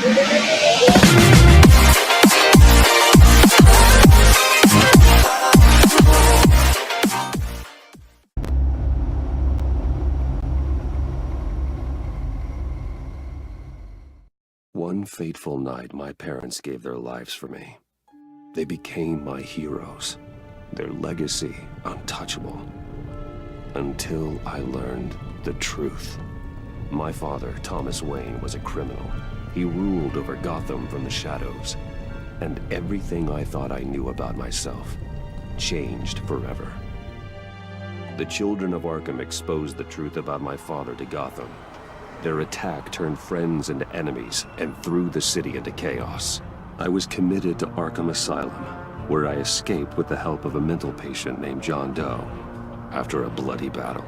One fateful night, my parents gave their lives for me. They became my heroes, their legacy untouchable. Until I learned the truth. My father, Thomas Wayne, was a criminal. He ruled over Gotham from the shadows. And everything I thought I knew about myself changed forever. The children of Arkham exposed the truth about my father to Gotham. Their attack turned friends into enemies and threw the city into chaos. I was committed to Arkham Asylum, where I escaped with the help of a mental patient named John Doe. After a bloody battle,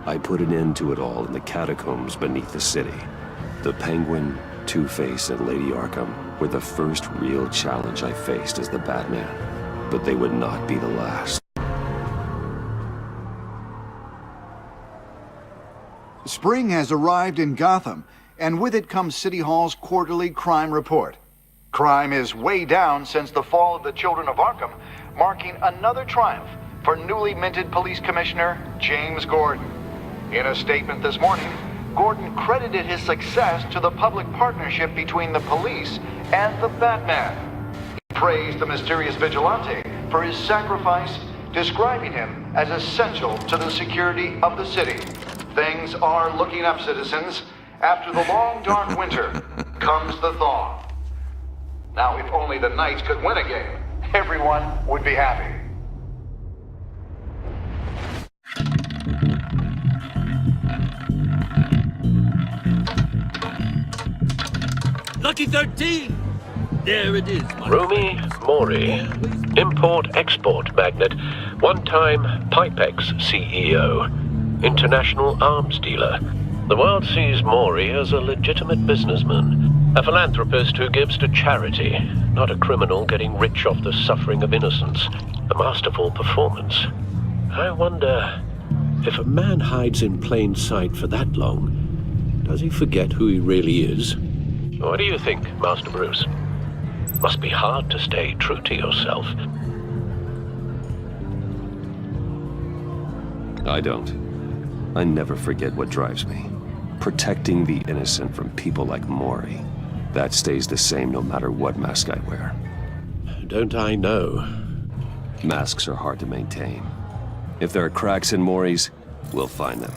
I put an end to it all in the catacombs beneath the city. The Penguin, Two-Face, and Lady Arkham were the first real challenge I faced as the Batman, but they would not be the last. Spring has arrived in Gotham, and with it comes City Hall's quarterly crime report. Crime is way down since the fall of the Children of Arkham, marking another triumph for newly minted Police Commissioner James Gordon. In a statement this morning, Gordon credited his success to the public partnership between the police and the Batman. He praised the mysterious vigilante for his sacrifice, describing him as essential to the security of the city. Things are looking up, citizens. After the long, dark winter comes the thaw. Now, if only the Knights could win a game, everyone would be happy. Lucky 13! There it is, Rumi Mori, import-export magnate, one-time Pipex CEO, international arms dealer. The world sees Mori as a legitimate businessman, a philanthropist who gives to charity, not a criminal getting rich off the suffering of innocence. A masterful performance. I wonder, if a man hides in plain sight for that long, does he forget who he really is? What do you think, Master Bruce? Must be hard to stay true to yourself. I don't. I never forget what drives me. Protecting the innocent from people like Mori. That stays the same no matter what mask I wear. Don't I know? Masks are hard to maintain. If there are cracks in Mori's, we'll find them.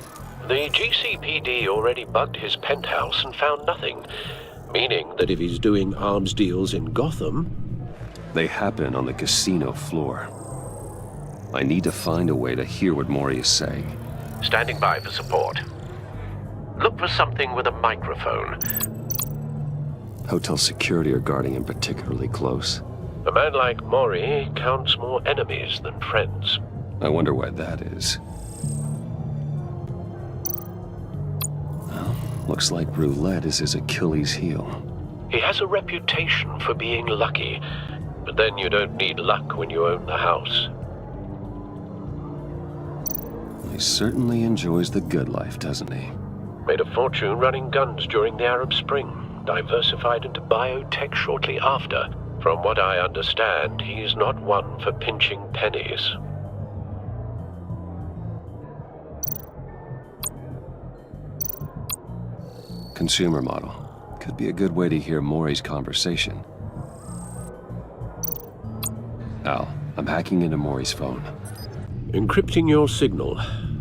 The GCPD already bugged his penthouse and found nothing. Meaning that if he's doing arms deals in Gotham... They happen on the casino floor. I need to find a way to hear what Mori is saying. Standing by for support. Look for something with a microphone. Hotel security are guarding him particularly close. A man like Mori counts more enemies than friends. I wonder why that is. Well, looks like roulette is his Achilles heel. He has a reputation for being lucky, but then you don't need luck when you own the house. He certainly enjoys the good life, doesn't he? Made a fortune running guns during the Arab Spring, diversified into biotech shortly after. From what I understand, he's not one for pinching pennies. Consumer model. Could be a good way to hear Mori's conversation. Al, I'm hacking into Mori's phone. Encrypting your signal.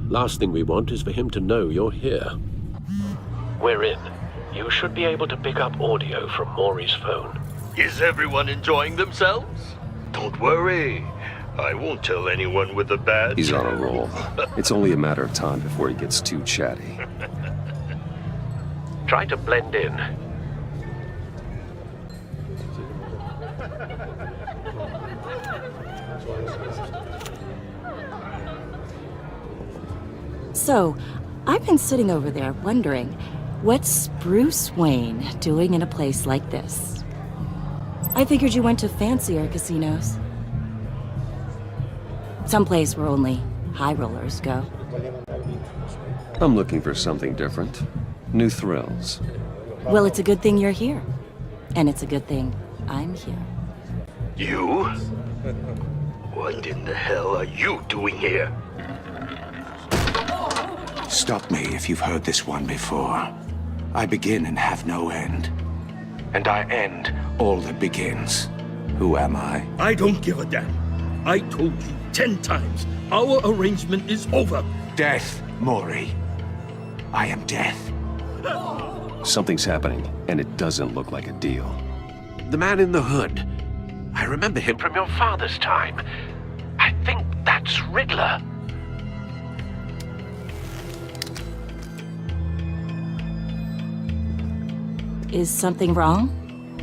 Last thing we want is for him to know you're here. We're in. You should be able to pick up audio from Mori's phone. Is everyone enjoying themselves? Don't worry. I won't tell anyone with a badge. He's on a roll. It's only a matter of time before he gets too chatty. Try to blend in. So, I've been sitting over there wondering, what's Bruce Wayne doing in a place like this? I figured you went to fancier casinos. Someplace where only high rollers go. I'm looking for something different. New thrills. Well, it's a good thing you're here. And it's a good thing I'm here. You? What in the hell are you doing here? Stop me if you've heard this one before. I begin and have no end. And I end all that begins. Who am I? I don't give a damn. I told you 10 times. Our arrangement is over. Death, Mori. I am death. Something's happening, and it doesn't look like a deal. The man in the hood. I remember him from your father's time. I think that's Riddler. Is something wrong?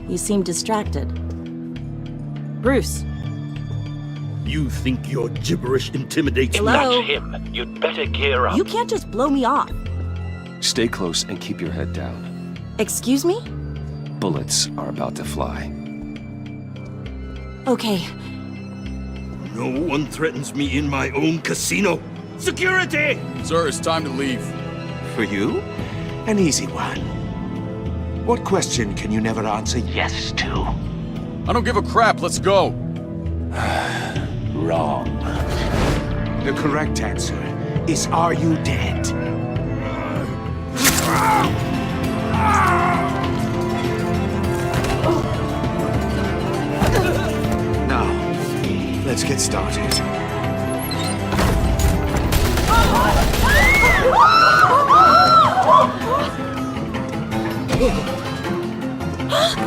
You seem distracted. Bruce. You think your gibberish intimidates me? Hello? That's him. You'd better gear up. You can't just blow me off. Stay close and keep your head down. Excuse me? Bullets are about to fly. Okay. No one threatens me in my own casino. Security! Sir, it's time to leave. For you? An easy one. What question can you never answer yes to? I don't give a crap, let's go. Wrong. The correct answer is, are you dead? Now, let's get started.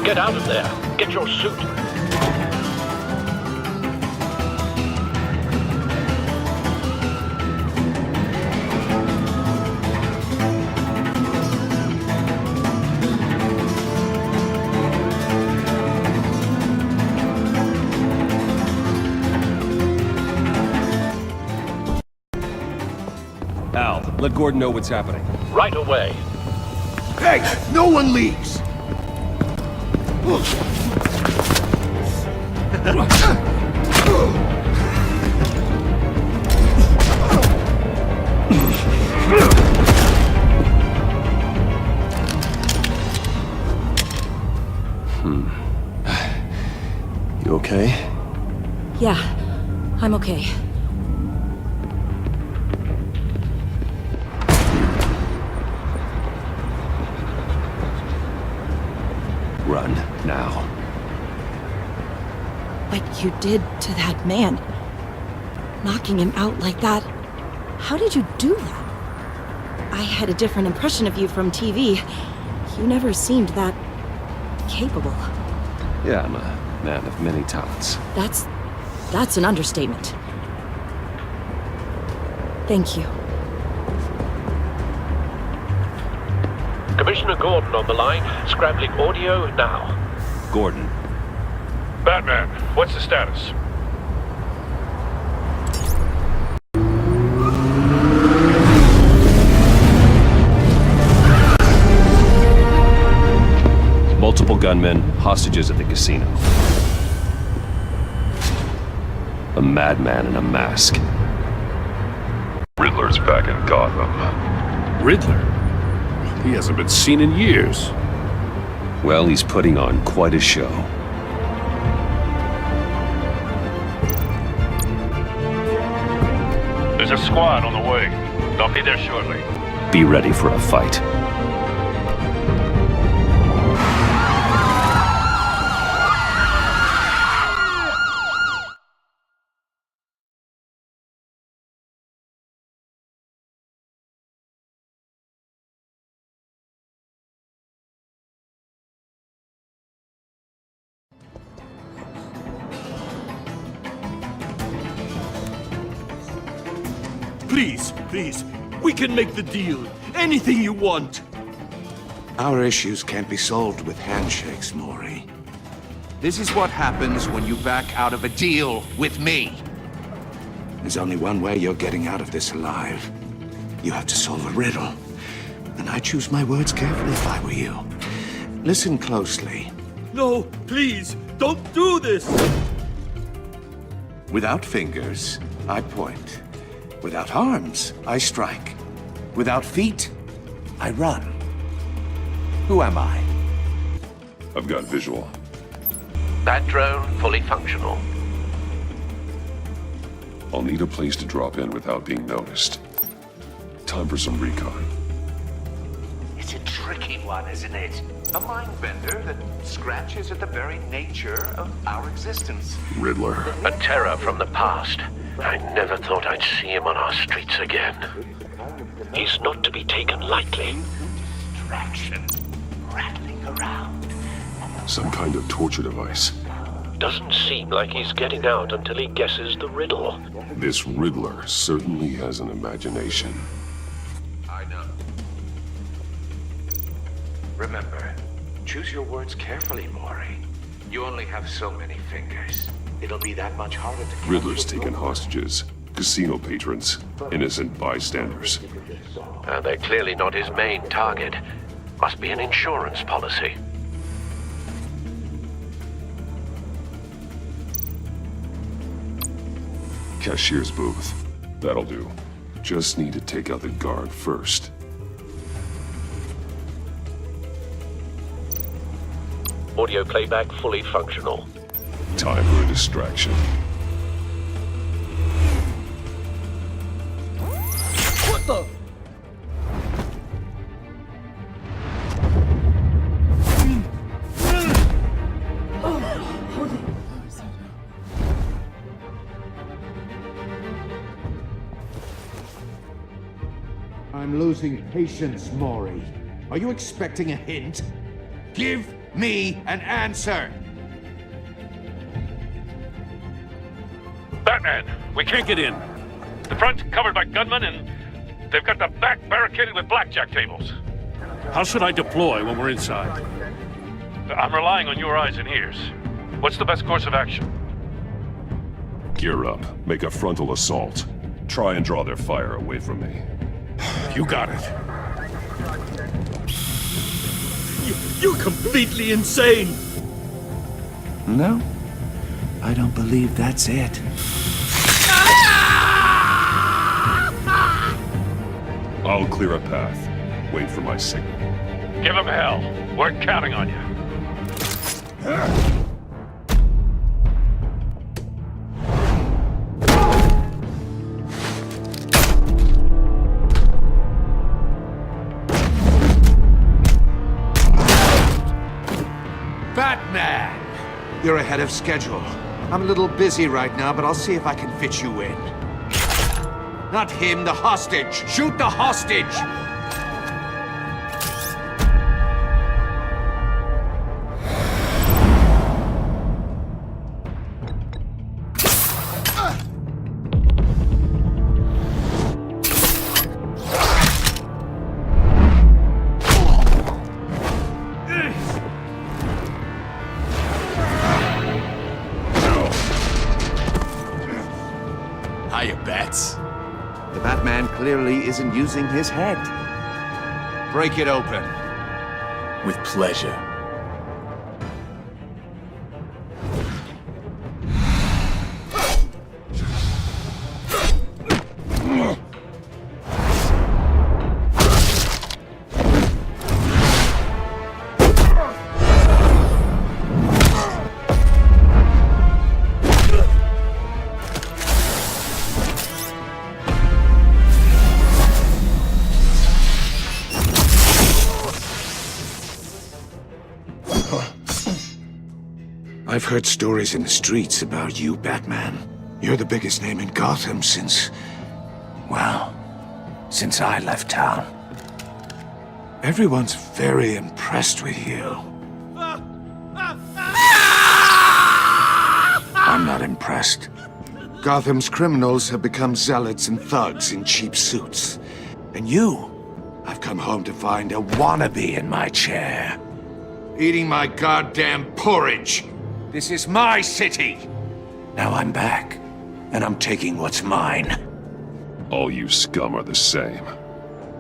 Get out of there. Get your suit. Al, let Gordon know what's happening. Right away. Hey, no one leaves! You okay? Yeah, I'm okay. Run, now. What you did to that man, knocking him out like that, how did you do that? I had a different impression of you from TV. You never seemed that capable. Yeah, I'm a man of many talents. That's an understatement. Thank you. Commissioner Gordon on the line. Scrambling audio now. Gordon. Batman, what's the status? Multiple gunmen, hostages at the casino. A madman in a mask. Riddler's back in Gotham. Riddler? He hasn't been seen in years. Well, he's putting on quite a show. There's a squad on the way. They'll be there shortly. Be ready for a fight. Please, please, we can make the deal. Anything you want. Our issues can't be solved with handshakes, Mori. This is what happens when you back out of a deal with me. There's only one way you're getting out of this alive. You have to solve a riddle. And I choose my words carefully if I were you. Listen closely. No, please, don't do this. Without fingers, I point. Without arms, I strike. Without feet, I run. Who am I? I've got visual. That drone fully functional. I'll need a place to drop in without being noticed. Time for some recon. It's a tricky one, isn't it? A mind bender that scratches at the very nature of our existence. Riddler. A terror from the past. I never thought I'd see him on our streets again. He's not to be taken lightly. Distraction. Rattling around. Some kind of torture device. Doesn't seem like he's getting out until he guesses the riddle. This Riddler certainly has an imagination. I know. Remember, choose your words carefully, Maury. You only have so many fingers. It'll be that much harder to count. Riddler's taken hostages, casino patrons, innocent bystanders. They're clearly not his main target. Must be an insurance policy. Cashier's booth. That'll do. Just need to take out the guard first. Audio playback fully functional. Time for a distraction. What the? I'm losing patience, Maury. Are you expecting a hint? Give me an answer! Batman, we can't get in. The front's covered by gunmen, and they've got the back barricaded with blackjack tables. How should I deploy when we're inside? I'm relying on your eyes and ears. What's the best course of action? Gear up. Make a frontal assault. Try and draw their fire away from me. You got it. You're completely insane! No, I don't believe that's it. I'll clear a path. Wait for my signal. Give him hell. We're counting on you. Batman! You're ahead of schedule. I'm a little busy right now, but I'll see if I can fit you in. Not him, the hostage! Shoot the hostage! Hiya, Bats. The Batman clearly isn't using his head. Break it open. With pleasure. I've heard stories in the streets about you, Batman. You're the biggest name in Gotham since... well, since I left town. Everyone's very impressed with you. I'm not impressed. Gotham's criminals have become zealots and thugs in cheap suits. And you, I've come home to find a wannabe in my chair. Eating my goddamn porridge. This is my city! Now I'm back, and I'm taking what's mine. All you scum are the same.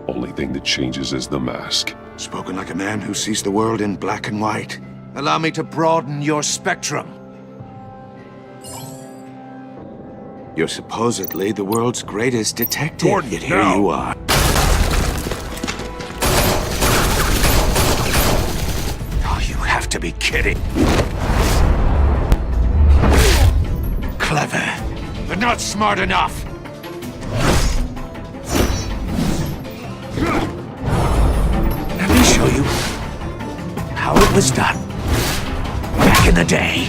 Only thing that changes is the mask. Spoken like a man who sees the world in black and white. Allow me to broaden your spectrum. You're supposedly the world's greatest detective, Gordon, yet here no. you are. Oh, you have to be be kidding. Clever, but not smart enough. Let me show you how it was done back in the day.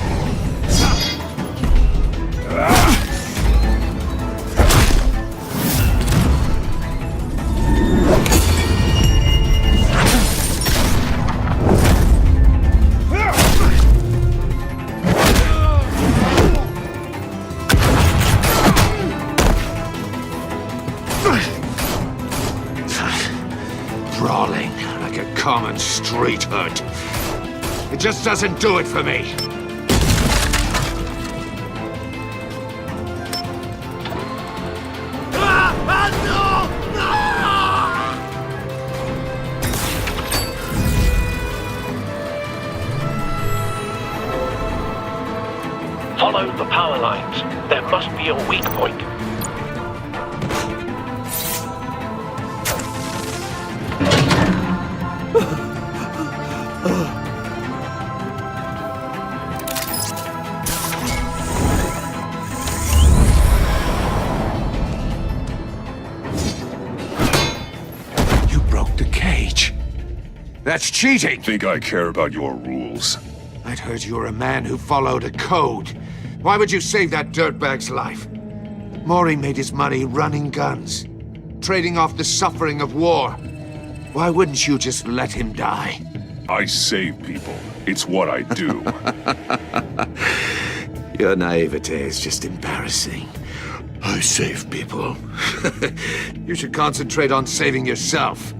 Brawling like a common street hood. It just doesn't do it for me. Follow the power lines. There must be a weak point. You broke the cage. That's cheating. Think I care about your rules? I'd heard you were a man who followed a code. Why would you save that dirtbag's life? Maury made his money running guns, trading off the suffering of war. Why wouldn't you just let him die? I save people. It's what I do. Your naivete is just embarrassing. I save people. You should concentrate on saving yourself.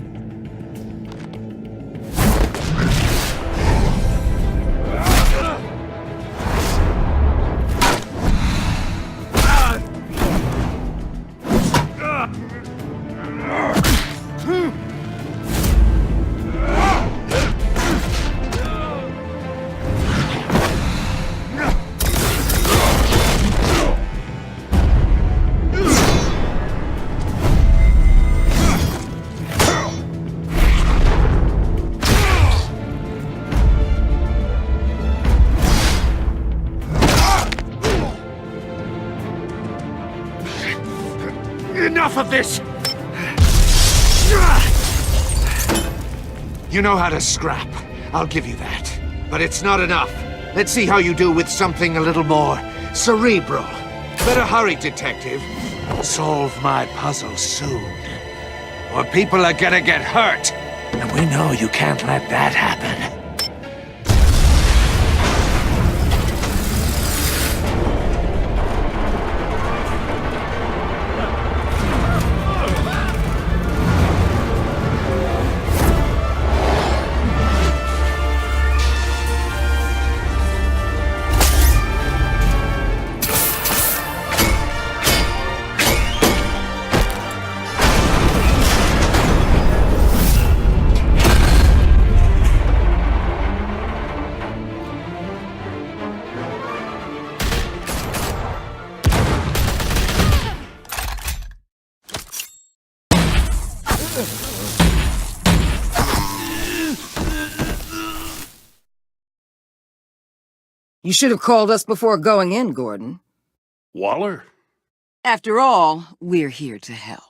Enough of this! You know how to scrap. I'll give you that. But it's not enough. Let's see how you do with something a little more cerebral. Better hurry, detective. Solve my puzzle soon. Or people are gonna get hurt. And we know you can't let that happen. You should have called us before going in, Gordon. Waller? After all, we're here to help.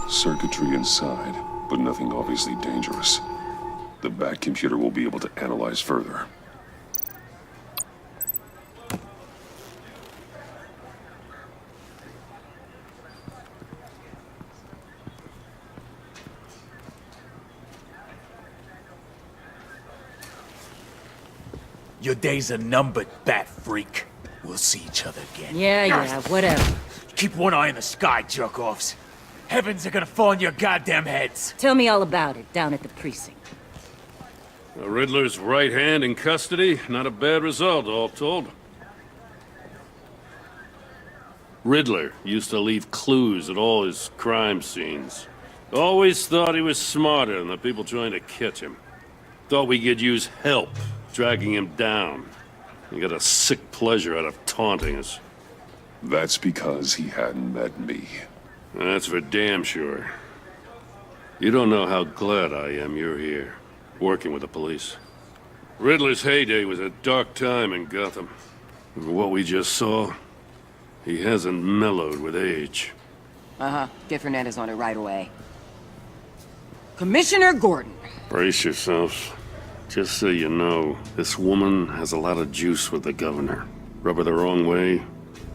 Circuitry inside, but nothing obviously dangerous. The back computer will be able to analyze further. Your days are numbered, bat freak. We'll see each other again. Yeah, whatever. Keep one eye in the sky, jerk-offs. Heavens are gonna fall on your goddamn heads. Tell me all about it down at the precinct. The Riddler's right hand in custody. Not a bad result, all told. Riddler used to leave clues at all his crime scenes. Always thought he was smarter than the people trying to catch him. Thought we could use help dragging him down. He got a sick pleasure out of taunting us. That's because he hadn't met me. That's for damn sure. You don't know how glad I am you're here, working with the police. Riddler's heyday was a dark time in Gotham. What we just saw, he hasn't mellowed with age. Uh-huh. Get Fernandez on it right away. Commissioner Gordon. Brace yourselves. Just so you know, this woman has a lot of juice with the governor. Rub her the wrong way,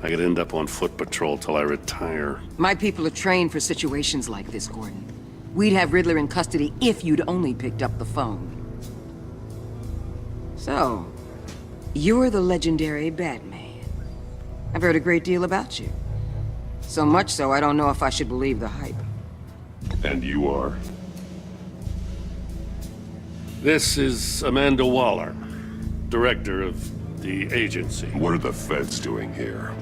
I could end up on foot patrol till I retire. My people are trained for situations like this, Gordon. We'd have Riddler in custody if you'd only picked up the phone. So, you're the legendary Batman. I've heard a great deal about you. So much so, I don't know if I should believe the hype. And you are? This is Amanda Waller, director of the agency. What are the feds doing here?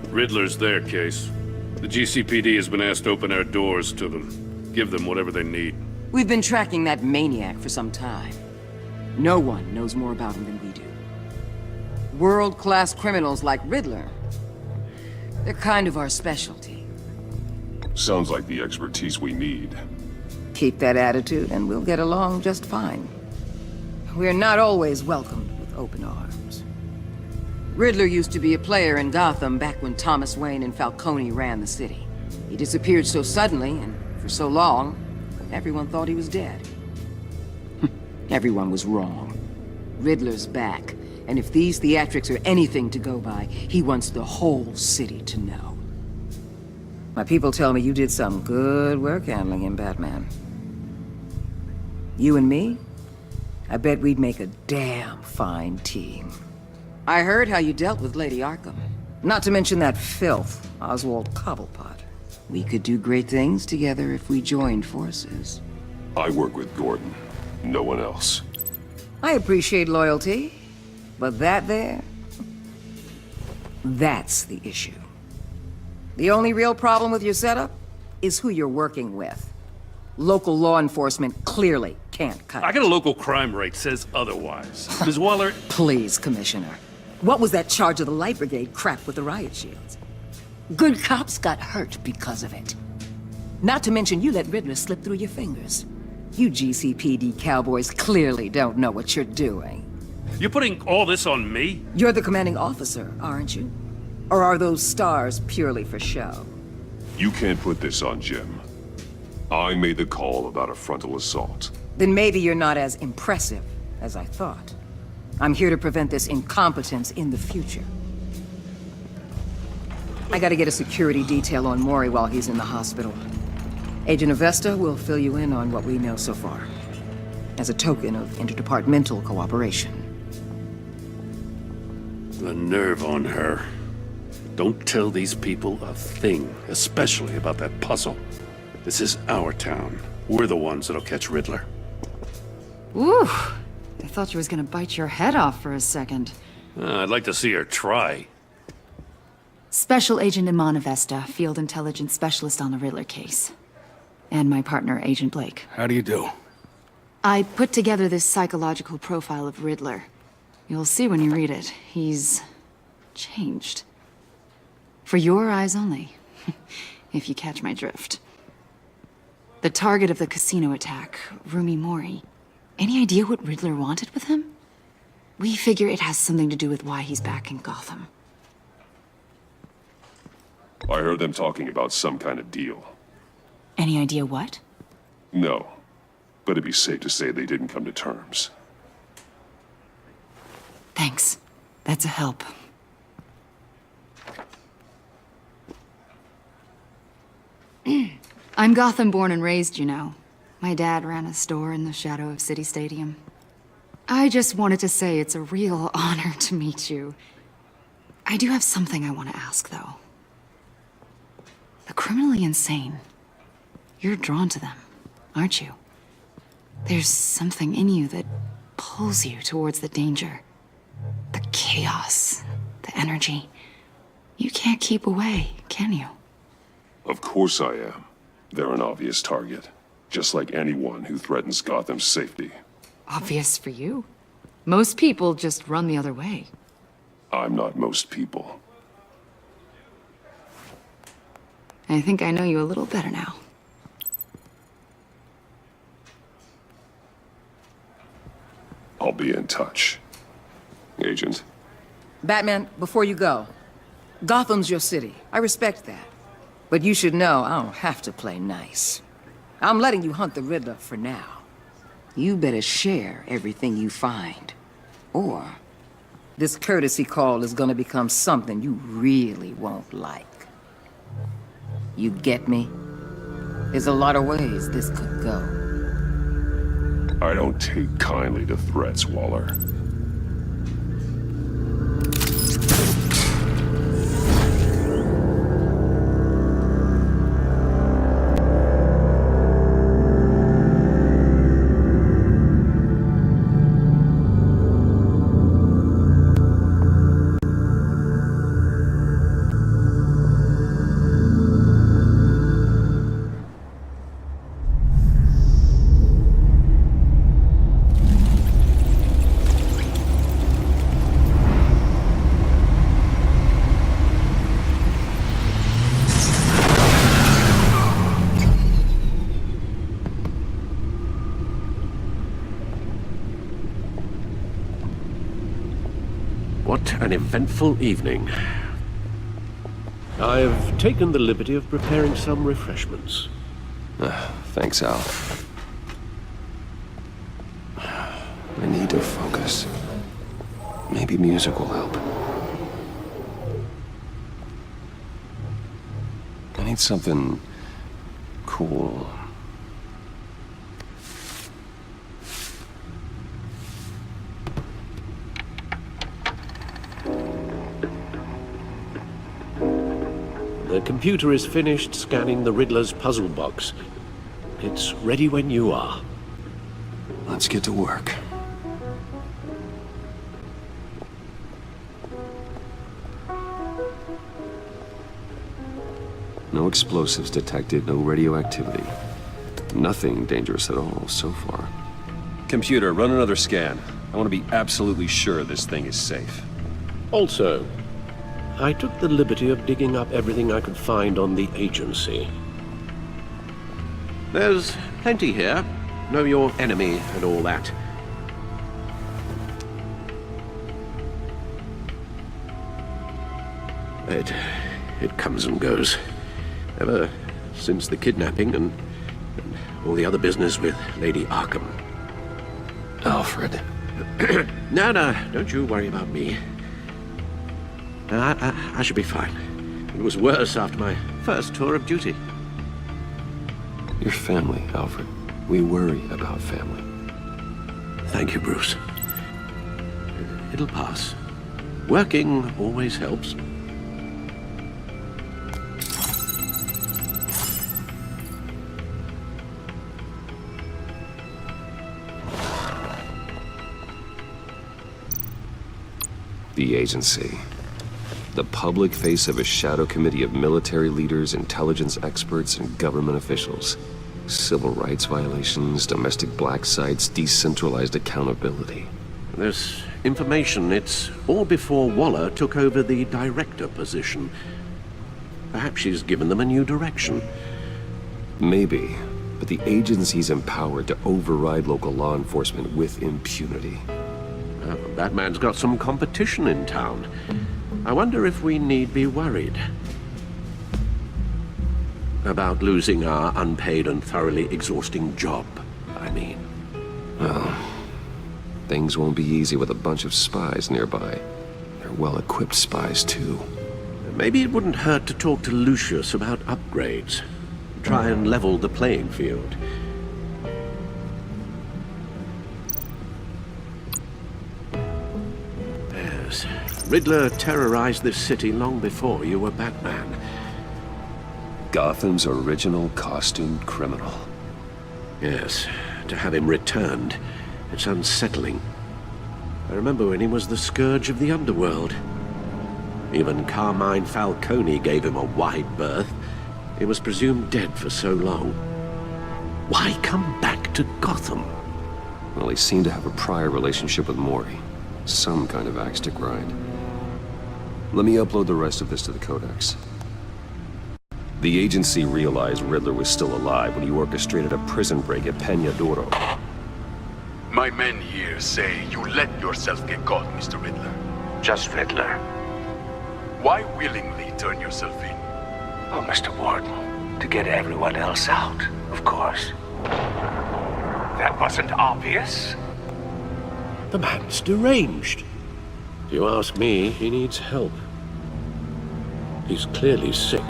Riddler's their case. The GCPD has been asked to open our doors to them. Give them whatever they need. We've been tracking that maniac for some time. No one knows more about him than we do. World-class criminals like Riddler. They're kind of our specialty. Sounds like the expertise we need. Keep that attitude and we'll get along just fine. We're not always welcomed with open arms. Riddler used to be a player in Gotham back when Thomas Wayne and Falcone ran the city. He disappeared so suddenly and for so long, everyone thought he was dead. Everyone was wrong. Riddler's back, and if these theatrics are anything to go by, he wants the whole city to know. My people tell me you did some good work handling him, Batman. You and me? I bet we'd make a damn fine team. I heard how you dealt with Lady Arkham. Not to mention that filth, Oswald Cobblepot. We could do great things together if we joined forces. I work with Gordon. No one else. I appreciate loyalty, but that there... that's the issue. The only real problem with your setup is who you're working with. Local law enforcement clearly can't cut I it. got a local crime rate says otherwise. Ms. Waller... Please, Commissioner. What was that charge of the Light Brigade crap with the riot shields? Good cops got hurt because of it. Not to mention you let Riddler slip through your fingers. You GCPD cowboys clearly don't know what you're doing. You're putting all this on me? You're the commanding officer, aren't you? Or are those stars purely for show? You can't put this on Jim. I made the call about a frontal assault. Then maybe you're not as impressive as I thought. I'm here to prevent this incompetence in the future. I gotta get a security detail on Maury while he's in the hospital. Agent Avesta will fill you in on what we know so far, as a token of interdepartmental cooperation. The nerve on her. Don't tell these people a thing, especially about that puzzle. This is our town. We're the ones that'll catch Riddler. Ooh, I thought you was gonna bite your head off for a second. I'd like to see her try. Special Agent Iman Avesta, Field Intelligence Specialist on the Riddler case. And my partner, Agent Blake. How do you do? I put together this psychological profile of Riddler. You'll see when you read it. He's... changed. For your eyes only, if you catch my drift. The target of the casino attack, Rumi Mori. Any idea what Riddler wanted with him? We figure it has something to do with why he's back in Gotham. I heard them talking about some kind of deal. Any idea what? No, but it'd be safe to say they didn't come to terms. Thanks. That's a help. I'm Gotham born and raised, you know. My dad ran a store in the shadow of City Stadium. I just wanted to say it's a real honor to meet you. I do have something I want to ask, though. The criminally insane, You're drawn to them, aren't you? There's something in you that pulls you towards the danger. The chaos, the energy. You can't keep away, can you? Of course I am. They're an obvious target. Just like anyone who threatens Gotham's safety. Obvious for you. Most people just run the other way. I'm not most people. I think I know you a little better now. I'll be in touch. Agent. Batman, before you go, Gotham's your city. I respect that. But you should know I don't have to play nice. I'm letting you hunt the Riddler for now. You better share everything you find. Or this courtesy call is gonna become something you really won't like. You get me? There's a lot of ways this could go. I don't take kindly to threats, Waller. What an eventful evening. I've taken the liberty of preparing some refreshments. Thanks, Al. I need to focus. Maybe music will help. I need something cool. The computer is finished scanning the Riddler's puzzle box. It's ready when you are. Let's get to work. No explosives detected, no radioactivity. Nothing dangerous at all so far. Computer, run another scan. I want to be absolutely sure this thing is safe. Also, I took the liberty of digging up everything I could find on the agency. There's plenty here. Know your enemy and all that. It comes and goes. Ever since the kidnapping and all the other business with Lady Arkham. Alfred. No, don't you worry about me. I should be fine. It was worse after my first tour of duty. Your family, Alfred. We worry about family. Thank you, Bruce. It'll pass. Working always helps. The agency. The public face of a shadow committee of military leaders, intelligence experts, and government officials. Civil rights violations, domestic black sites, decentralized accountability. This information, it's all before Waller took over the director position. Perhaps she's given them a new direction. Maybe, but the agency's empowered to override local law enforcement with impunity. Batman's got some competition in town. I wonder if we need be worried about losing our unpaid and thoroughly exhausting job, I mean. Well, things won't be easy with a bunch of spies nearby. They're well-equipped spies, too. Maybe it wouldn't hurt to talk to Lucius about upgrades. Try and level the playing field. Riddler terrorized this city long before you were Batman. Gotham's original costumed criminal. Yes, to have him returned, it's unsettling. I remember when he was the scourge of the underworld. Even Carmine Falcone gave him a wide berth. He was presumed dead for so long. Why come back to Gotham? Well, he seemed to have a prior relationship with Mori. Some kind of axe to grind. Let me upload the rest of this to the Codex. The agency realized Riddler was still alive when he orchestrated a prison break at Peñadoro. My men here say you let yourself get caught, Mr. Riddler. Just Riddler. Why willingly turn yourself in? Oh, Mr. Warden, to get everyone else out, of course. That wasn't obvious. The man's deranged. If you ask me, he needs help. He's clearly sick.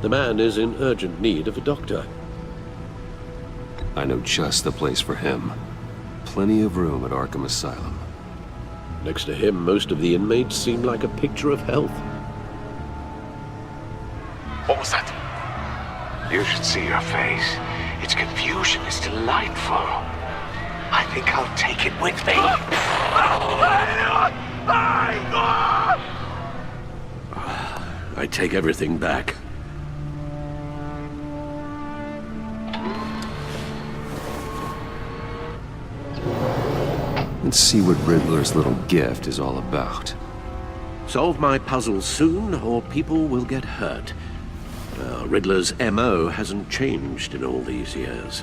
The man is in urgent need of a doctor. I know just the place for him. Plenty of room at Arkham Asylum. Next to him, most of the inmates seem like a picture of health. What was that? You should see your face. Its confusion is delightful. I think I'll take it with me. I take everything back. Let's see what Riddler's little gift is all about. Solve my puzzles soon, or people will get hurt. Riddler's MO hasn't changed in all these years.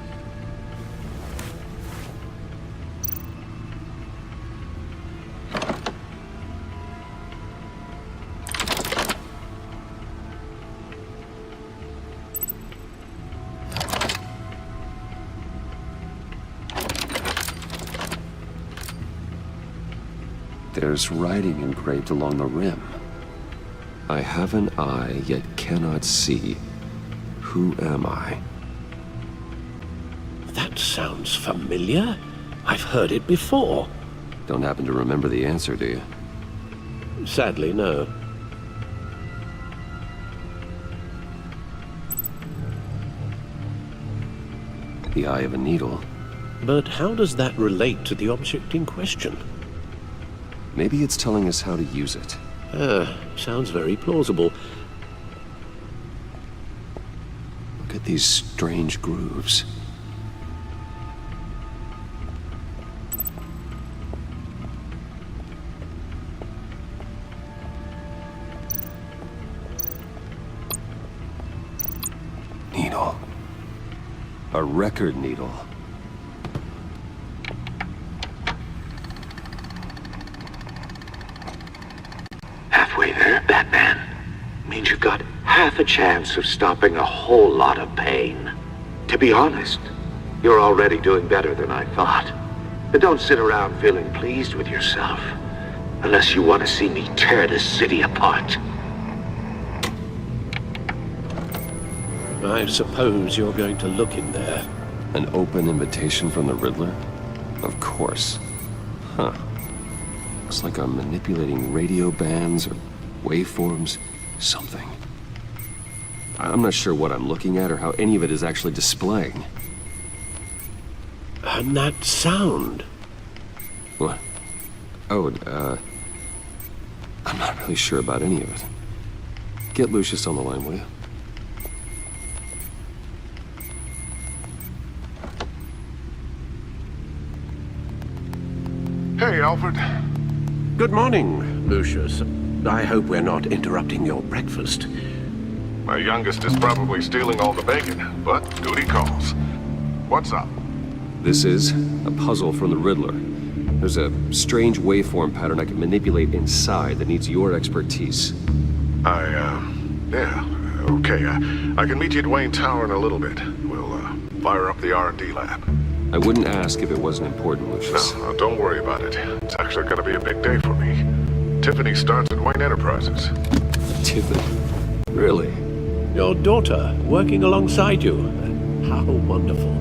There's writing engraved along the rim. I have an eye, yet cannot see. Who am I? That sounds familiar. I've heard it before. Don't happen to remember the answer, do you? Sadly, no. The eye of a needle. But how does that relate to the object in question? Maybe it's telling us how to use it. Sounds very plausible. Look at these strange grooves. Needle. A record needle. Halfway there, Batman. Means you've got half a chance of stopping a whole lot of pain. To be honest, you're already doing better than I thought. But don't sit around feeling pleased with yourself. Unless you want to see me tear this city apart. I suppose you're going to look in there. An open invitation from the Riddler? Of course. Huh. Looks like I'm manipulating radio bands or waveforms. Something. I'm not sure what I'm looking at or how any of it is actually displaying. And that sound. What? Oh, I'm not really sure about any of it. Get Lucius on the line, will you? Hey, Alfred. Good morning, Lucius. I hope we're not interrupting your breakfast. My youngest is probably stealing all the bacon, but duty calls. What's up? This is a puzzle from the Riddler. There's a strange waveform pattern I can manipulate inside that needs your expertise. Yeah, okay. I can meet you at Wayne Tower in a little bit. We'll, fire up the R&D lab. I wouldn't ask if it wasn't important, Lucius. No, don't worry about it. It's actually gonna be a big day for me. Tiffany starts at Wayne Enterprises. Tiffany? Really? Your daughter, working alongside you. How wonderful.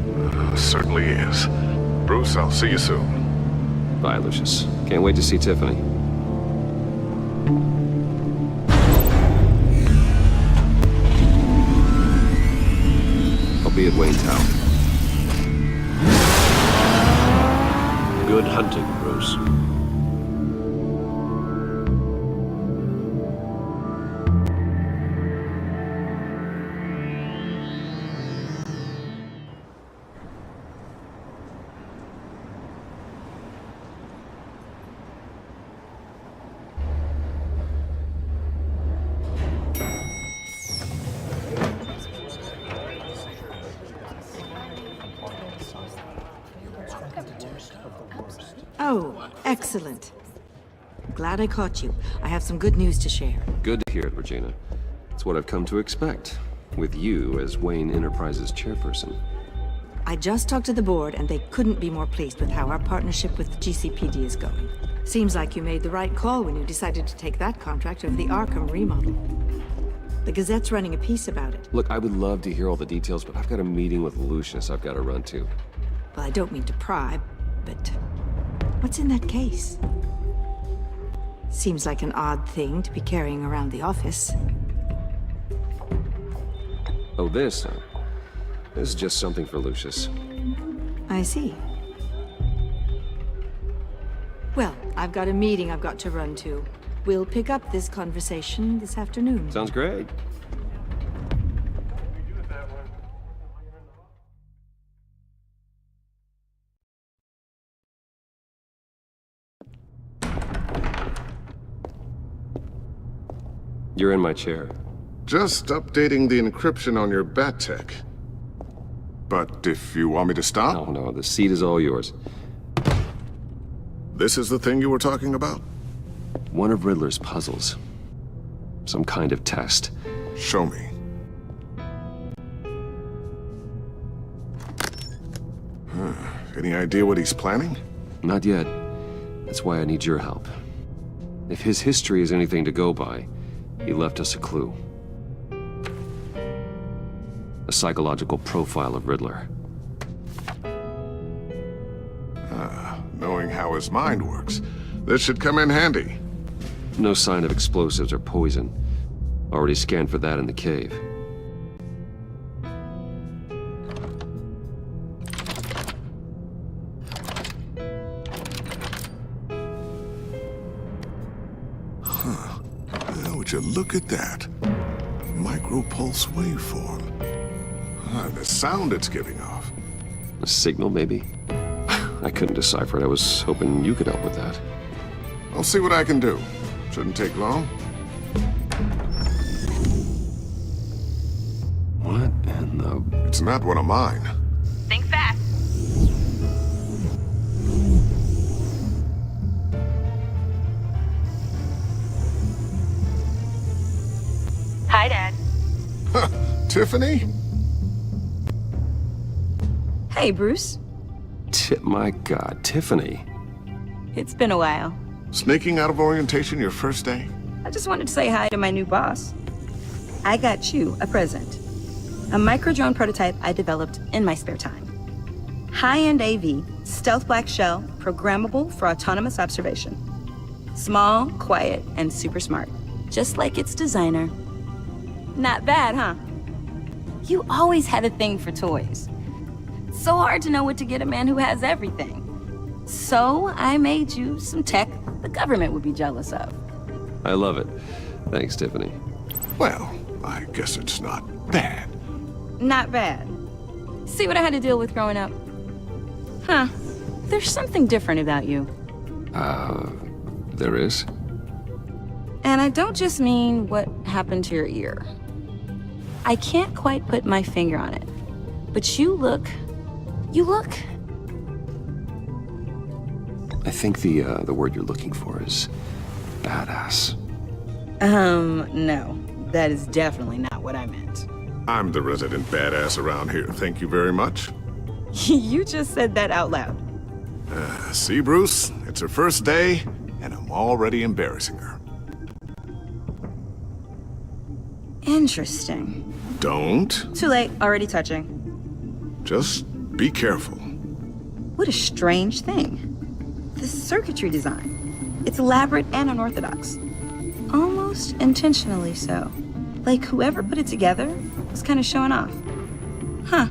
Certainly is. Bruce, I'll see you soon. Bye, Lucius. Can't wait to see Tiffany. be at Wayne Tower. Good hunting, Bruce. Oh, excellent. Glad I caught you. I have some good news to share. Good to hear it, Regina. It's what I've come to expect, with you as Wayne Enterprises chairperson. I just talked to the board, and they couldn't be more pleased with how our partnership with the GCPD is going. Seems like you made the right call when you decided to take that contract over the Arkham remodel. The Gazette's running a piece about it. Look, I would love to hear all the details, but I've got a meeting with Lucius I've got to run to. Well, I don't mean to pry, but what's in that case? Seems like an odd thing to be carrying around the office. Oh, this? This is just something for Lucius. I see. Well, I've got a meeting I've got to run to. We'll pick up this conversation this afternoon. Sounds great. You're in my chair. Just updating the encryption on your bat tech. But if you want me to stop? No, the seat is all yours. This is the thing you were talking about? One of Riddler's puzzles. Some kind of test. Show me. Any idea what he's planning? Not yet. That's why I need your help. If his history is anything to go by, he left us a clue. A psychological profile of Riddler. Knowing how his mind works, this should come in handy. No sign of explosives or poison. Already scanned for that in the cave. Would you look at that? Micropulse waveform. The sound it's giving off. A signal, maybe? I couldn't decipher it. I was hoping you could help with that. I'll see what I can do. Shouldn't take long. What in the... It's not one of mine. Think fast. Hi, Dad. Tiffany? Hey, Bruce. My God, Tiffany. It's been a while. Sneaking out of orientation your first day? I just wanted to say hi to my new boss. I got you a present. A micro-drone prototype I developed in my spare time. High-end AV, stealth black shell, programmable for autonomous observation. Small, quiet, and super smart. Just like its designer. Not bad, huh? You always had a thing for toys. So hard to know what to get a man who has everything. So I made you some tech the government would be jealous of. I love it. Thanks, Tiffany. Well, I guess it's not bad. Not bad. See what I had to deal with growing up? Huh. There's something different about you. There is? And I don't just mean what happened to your ear. I can't quite put my finger on it. But you look... I think the word you're looking for is badass. No. That is definitely not what I meant. I'm the resident badass around here. Thank you very much. You just said that out loud. See, Bruce? It's her first day, and I'm already embarrassing her. Interesting. Don't. Too late. Already touching. Just be careful. What a strange thing. The circuitry design. It's elaborate and unorthodox. Almost intentionally so. Like whoever put it together was kind of showing off. Huh.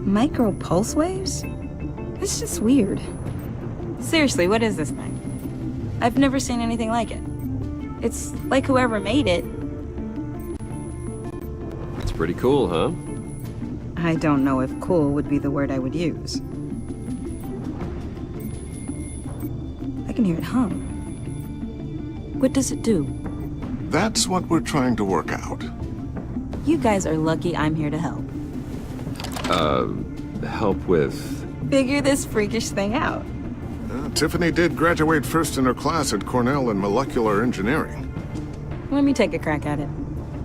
Micro pulse waves? It's just weird. Seriously, what is this thing? I've never seen anything like it. It's like whoever made it. It's pretty cool, huh? I don't know if cool would be the word I would use. I can hear it hum. What does it do? That's what we're trying to work out. You guys are lucky I'm here to help. Help with... Figure this freakish thing out. Tiffany did graduate first in her class at Cornell in molecular engineering. Let me take a crack at it.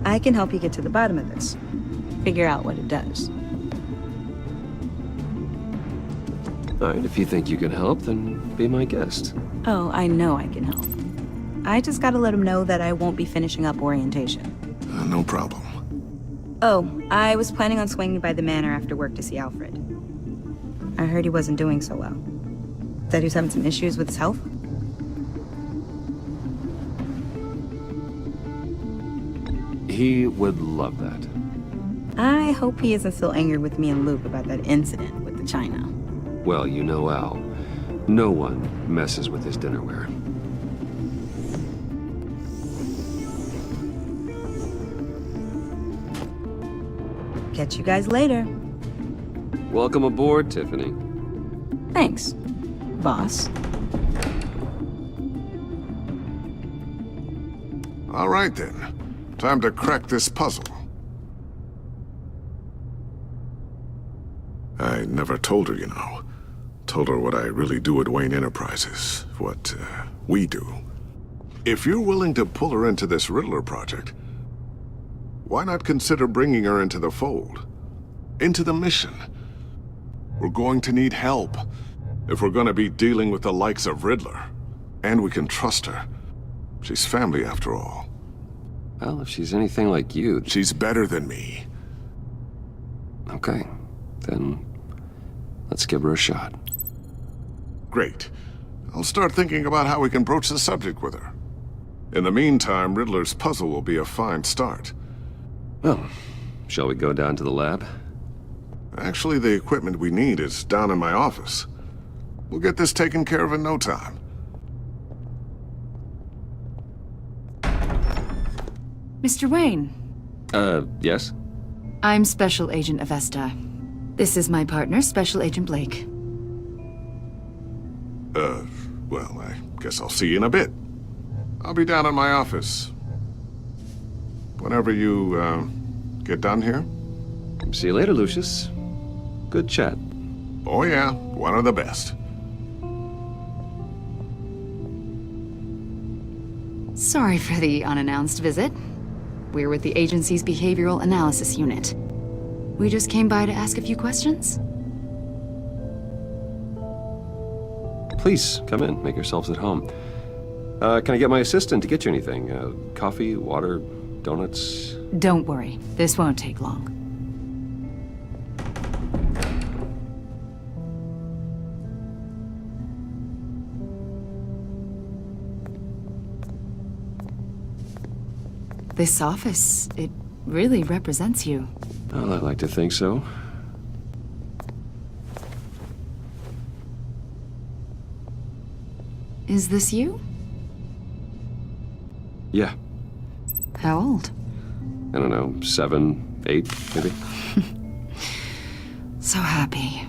I can help you get to the bottom of this. Figure out what it does. Alright, if you think you can help, then be my guest. Oh, I know I can help. I just gotta let him know that I won't be finishing up orientation. No problem. Oh, I was planning on swinging by the manor after work to see Alfred. I heard he wasn't doing so well. That he was having some issues with his health? He would love that. I hope he isn't still angry with me and Luke about that incident with the china. Well, you know Al. No one messes with his dinnerware. Catch you guys later. Welcome aboard, Tiffany. Thanks, boss. All right then. Time to crack this puzzle. I never told her, you know. Told her what I really do at Wayne Enterprises. What, we do. If you're willing to pull her into this Riddler project, why not consider bringing her into the fold? Into the mission? We're going to need help if we're gonna be dealing with the likes of Riddler. And we can trust her. She's family after all. Well, if she's anything like you... She's better than me. Okay, then let's give her a shot. Great. I'll start thinking about how we can broach the subject with her. In the meantime, Riddler's puzzle will be a fine start. Well, shall we go down to the lab? Actually, the equipment we need is down in my office. We'll get this taken care of in no time. Mr. Wayne. Yes? I'm Special Agent Avesta. This is my partner, Special Agent Blake. Well, I guess I'll see you in a bit. I'll be down in my office. Whenever you, get done here. See you later, Lucius. Good chat. Oh yeah, one of the best. Sorry for the unannounced visit. We're with the agency's Behavioral Analysis Unit. We just came by to ask a few questions. Please, come in. Make yourselves at home. Can I get my assistant to get you anything? Coffee, water, donuts? Don't worry. This won't take long. This office, it really represents you. Well, I'd like to think so. Is this you? Yeah. How old? I don't know, 7, 8, maybe? So happy.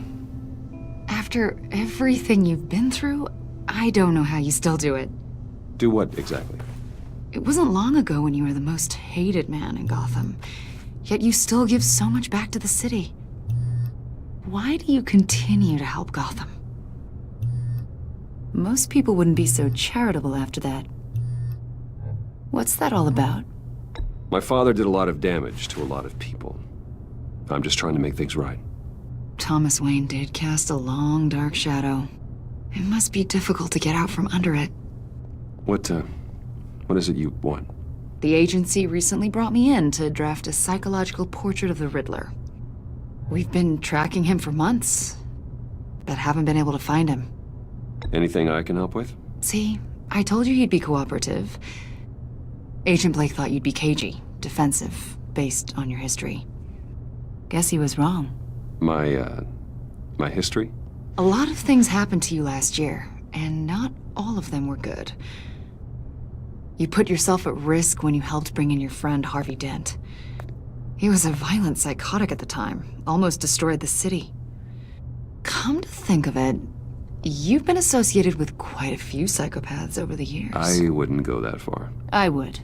After everything you've been through, I don't know how you still do it. Do what exactly? It wasn't long ago when you were the most hated man in Gotham, yet you still give so much back to the city. Why do you continue to help Gotham? Most people wouldn't be so charitable after that. What's that all about? My father did a lot of damage to a lot of people. I'm just trying to make things right. Thomas Wayne did cast a long, dark shadow. It must be difficult to get out from under it. What is it you want? The agency recently brought me in to draft a psychological portrait of the Riddler. We've been tracking him for months, but haven't been able to find him. Anything I can help with? See, I told you he'd be cooperative. Agent Blake thought you'd be cagey, defensive, based on your history. Guess he was wrong. My history? A lot of things happened to you last year, and not all of them were good. You put yourself at risk when you helped bring in your friend Harvey Dent. He was a violent psychotic at the time, almost destroyed the city. Come to think of it, you've been associated with quite a few psychopaths over the years. I wouldn't go that far. I would.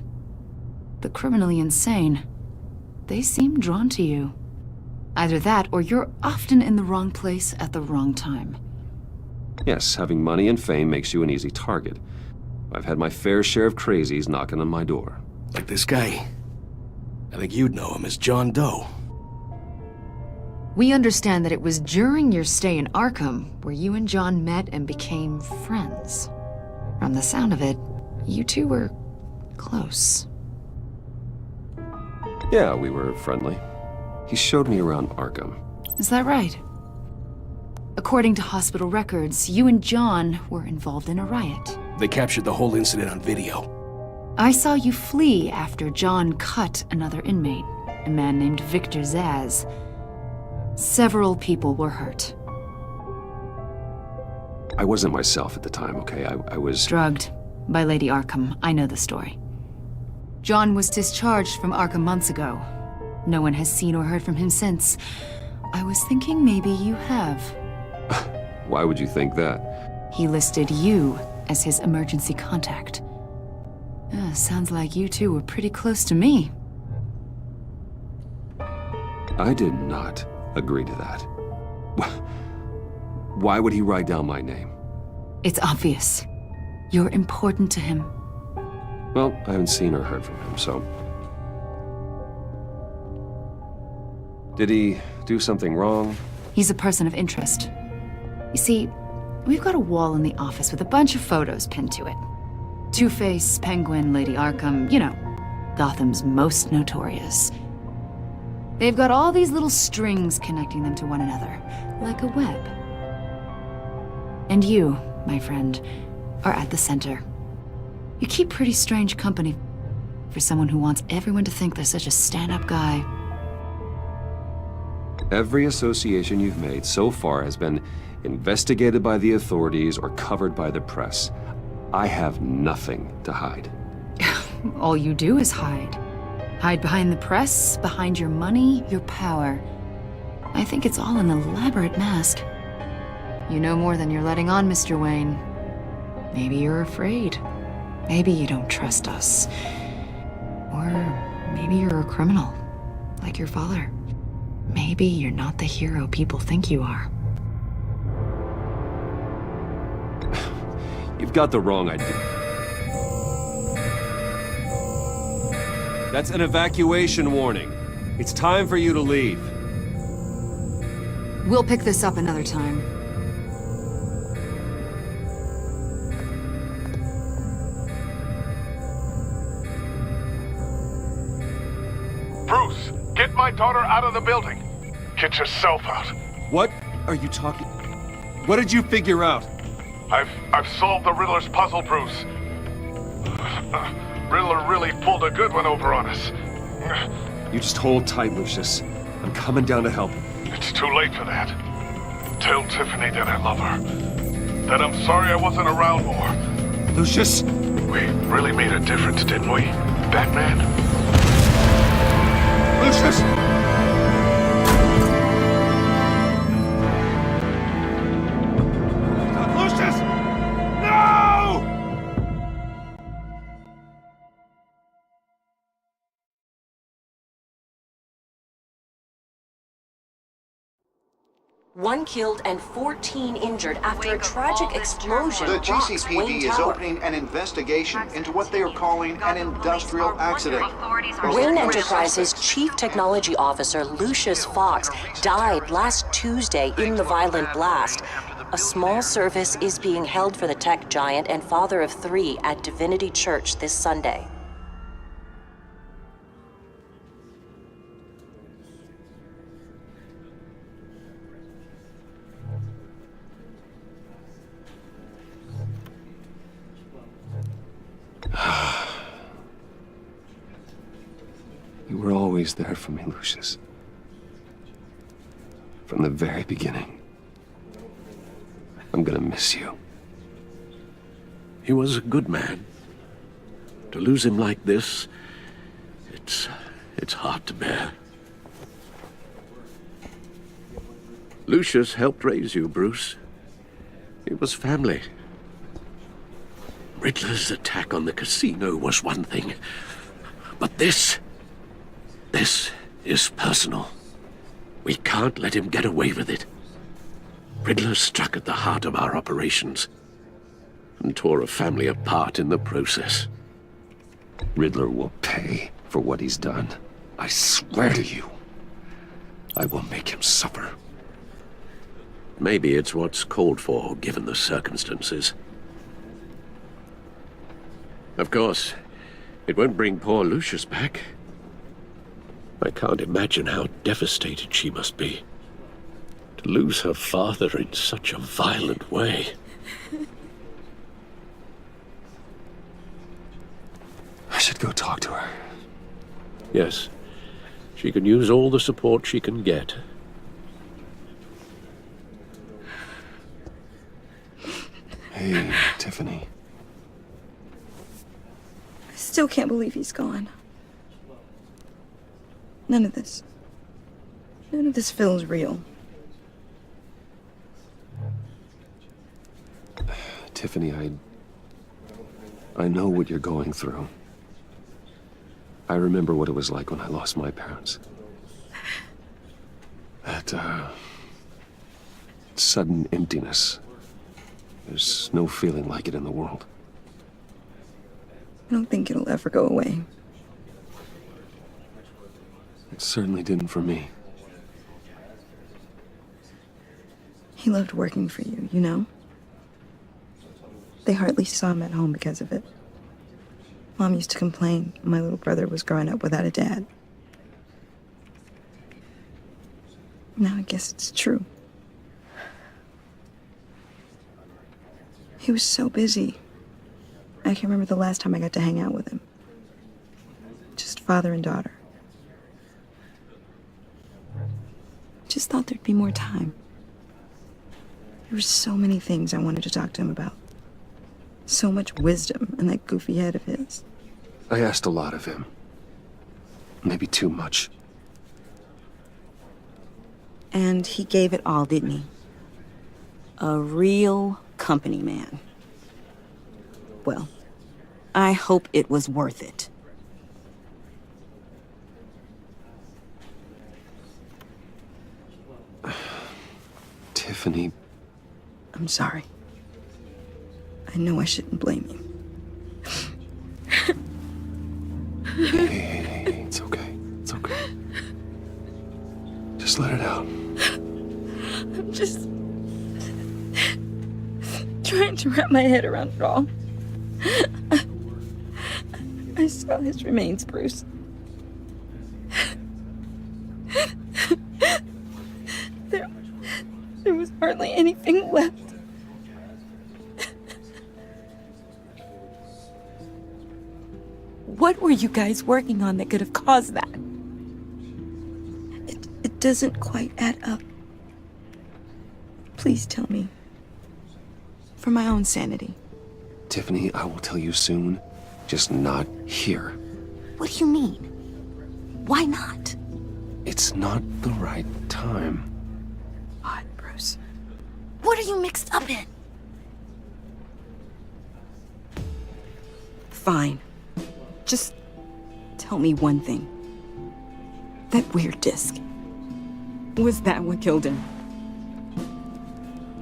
The criminally insane, they seem drawn to you. Either that, or you're often in the wrong place at the wrong time. Yes, having money and fame makes you an easy target. I've had my fair share of crazies knocking on my door. Like this guy. I think you'd know him as John Doe. We understand that it was during your stay in Arkham where you and John met and became friends. From the sound of it, you two were close. Yeah, we were friendly. He showed me around Arkham. Is that right? According to hospital records, you and John were involved in a riot. They captured the whole incident on video. I saw you flee after John cut another inmate, a man named Victor Zaz. Several people were hurt. I wasn't myself at the time, okay? I was... Drugged by Lady Arkham. I know the story. John was discharged from Arkham months ago. No one has seen or heard from him since. I was thinking maybe you have. Why would you think that? He listed you as his emergency contact. Sounds like you two were pretty close to me. I did not agree to that. Why would he write down my name? It's obvious. You're important to him. Well, I haven't seen or heard from him, so... Did he do something wrong? He's a person of interest. You see, we've got a wall in the office with a bunch of photos pinned to it. Two-Face, Penguin, Lady Arkham, you know, Gotham's most notorious. They've got all these little strings connecting them to one another, like a web. And you, my friend, are at the center. You keep pretty strange company for someone who wants everyone to think they're such a stand-up guy. Every association you've made so far has been investigated by the authorities or covered by the press. I have nothing to hide. All you do is hide. Hide behind the press, behind your money, your power. I think it's all an elaborate mask. You know more than you're letting on, Mr. Wayne. Maybe you're afraid. Maybe you don't trust us. Or maybe you're a criminal, like your father. Maybe you're not the hero people think you are. You've got the wrong idea. That's an evacuation warning. It's time for you to leave. We'll pick this up another time. Bruce, get my daughter out of the building. Get yourself out. What are you talking... What did you figure out? I've solved the Riddler's puzzle, Bruce. Riddler really pulled a good one over on us. You just hold tight, Lucius. I'm coming down to help. It's too late for that. Tell Tiffany that I love her. That I'm sorry I wasn't around more. Lucius! We really made a difference, didn't we, Batman? Lucius! Lucius! No! One killed and 14 injured after a tragic explosion. The rocks GCPD Wayne is Tower. opening an investigation into what they are calling an industrial accident. Wayne Enterprises' Chief Technology Officer Lucius Fox died last Tuesday in the violent blast. A small service is being held for the tech giant and father of 3 at Divinity Church this Sunday. You were always there for me, Lucius. from the very beginning. I'm gonna miss you. He was a good man. To lose him like this, it's hard to bear. Lucius helped raise you, Bruce. It was family. Riddler's attack on the casino was one thing, but this is personal. We can't let him get away with it. Riddler struck at the heart of our operations and tore a family apart in the process. Riddler will pay for what he's done. I swear to you, I will make him suffer. Maybe it's what's called for, given the circumstances. Of course, it won't bring poor Lucius back. I can't imagine how devastated she must be. To lose her father in such a violent way. I should go talk to her. Yes, she can use all the support she can get. Hey, Tiffany. I still can't believe he's gone. None of this feels real. Tiffany, I know what you're going through. I remember what it was like when I lost my parents. That, sudden emptiness. There's no feeling like it in the world. I don't think it'll ever go away. It certainly didn't for me. He loved working for you, you know? They hardly saw him at home because of it. Mom used to complain my little brother was growing up without a dad. Now I guess it's true. He was so busy. I can remember the last time I got to hang out with him. Just father and daughter. Just thought there'd be more time. There were so many things I wanted to talk to him about. So much wisdom in that goofy head of his. I asked a lot of him. Maybe too much. And he gave it all, didn't he? A real company man. Well, I hope it was worth it. Tiffany. I'm sorry. I know I shouldn't blame you. Hey, it's okay. It's okay. Just let it out. I'm just trying to wrap my head around it all. I saw his remains, Bruce. There was hardly anything left. What were you guys working on that could have caused that? It doesn't quite add up. Please tell me. For my own sanity. Tiffany, I will tell you soon. Just not here. What do you mean? Why not? It's not the right time. Odd, Bruce. What are you mixed up in? Fine. Just tell me one thing. That weird disc. Was that what killed him?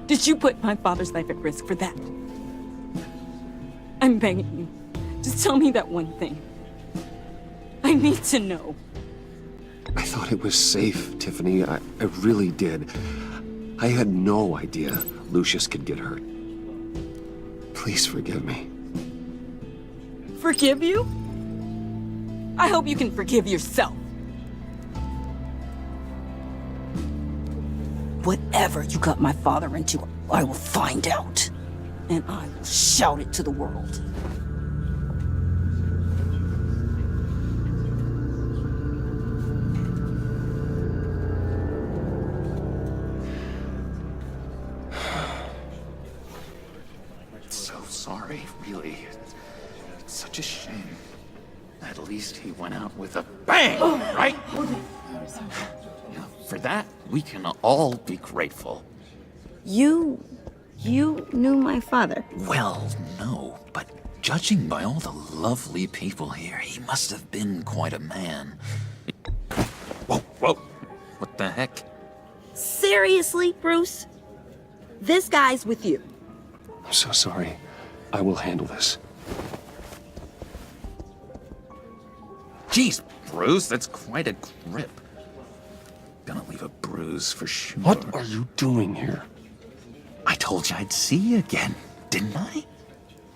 Did you put my father's life at risk for that? I'm begging you. Just tell me that one thing. I need to know. I thought it was safe, Tiffany. I really did. I had no idea Lucius could get hurt. Please forgive me. Forgive you? I hope you can forgive yourself. Whatever you got my father into, I will find out. And I will shout it to the world. sorry, really. It's such a shame. At least he went out with a bang, right? For that, we can all be grateful. You knew my father. Well, no, but judging by all the lovely people here, he must have been quite a man. Whoa, whoa. What the heck? Seriously, Bruce? This guy's with you. I'm so sorry. I will handle this. Jeez, Bruce, that's quite a grip. Gonna leave a bruise for sure. What are you doing here? I told you I'd see you again, didn't I?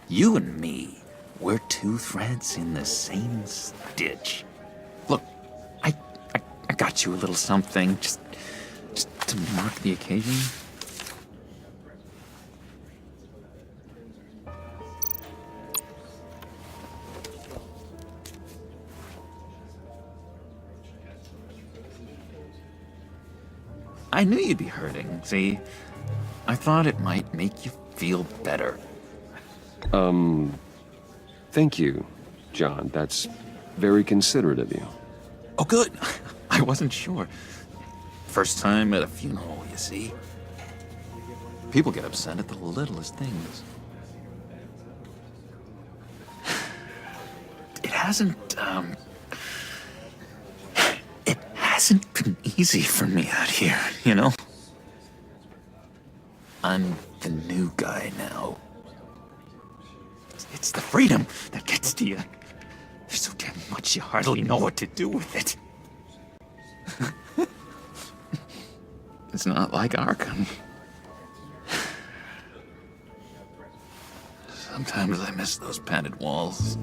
You and me, we're two threads in the same stitch. Look, I got you a little something, just to mark the occasion. I knew you'd be hurting, see? I thought it might make you feel better. Thank you, John. That's very considerate of you. Oh, good. I wasn't sure. First time at a funeral, you see? People get upset at the littlest things. It hasn't been easy for me out here, you know? I'm the new guy now. It's the freedom that gets to you. There's so damn much you hardly know what to do with it. It's not like Arkham. Sometimes I miss those padded walls.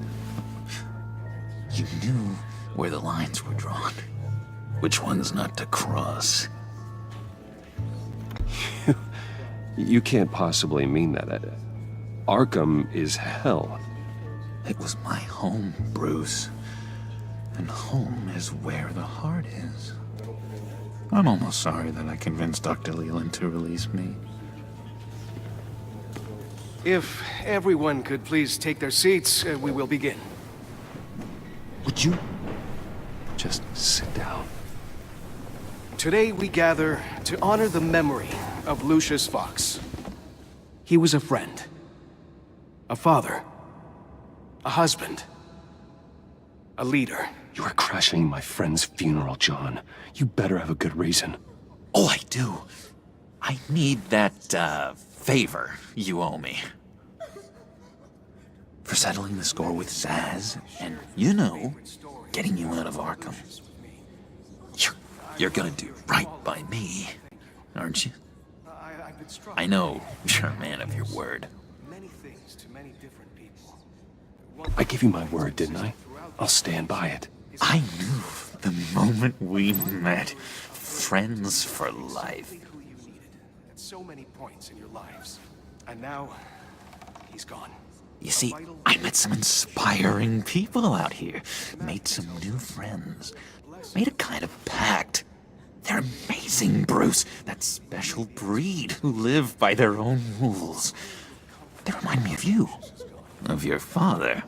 You knew where the lines were drawn. Which ones not to cross. You can't possibly mean that. Arkham is hell. It was my home, Bruce. And home is where the heart is. I'm almost sorry that I convinced Dr. Leland to release me. If everyone could please take their seats, we will begin. Would you just sit down? Today we gather to honor the memory of Lucius Fox. He was a friend, a father, a husband, a leader. You are crashing my friend's funeral, John. You better have a good reason. Oh, I do. I need that, favor you owe me. For settling the score with Zaz, and, you know, getting you out of Arkham. You're gonna do right by me, aren't you? I know you're a man of your word. I gave you my word, didn't I? I'll stand by it. I knew the moment we met. Friends for life. At so many points in your lives. And now, he's gone. You see, I met some inspiring people out here. Made some new friends. Made a kind of pact. They're amazing, Bruce. That special breed who live by their own rules. They remind me of you. Of your father.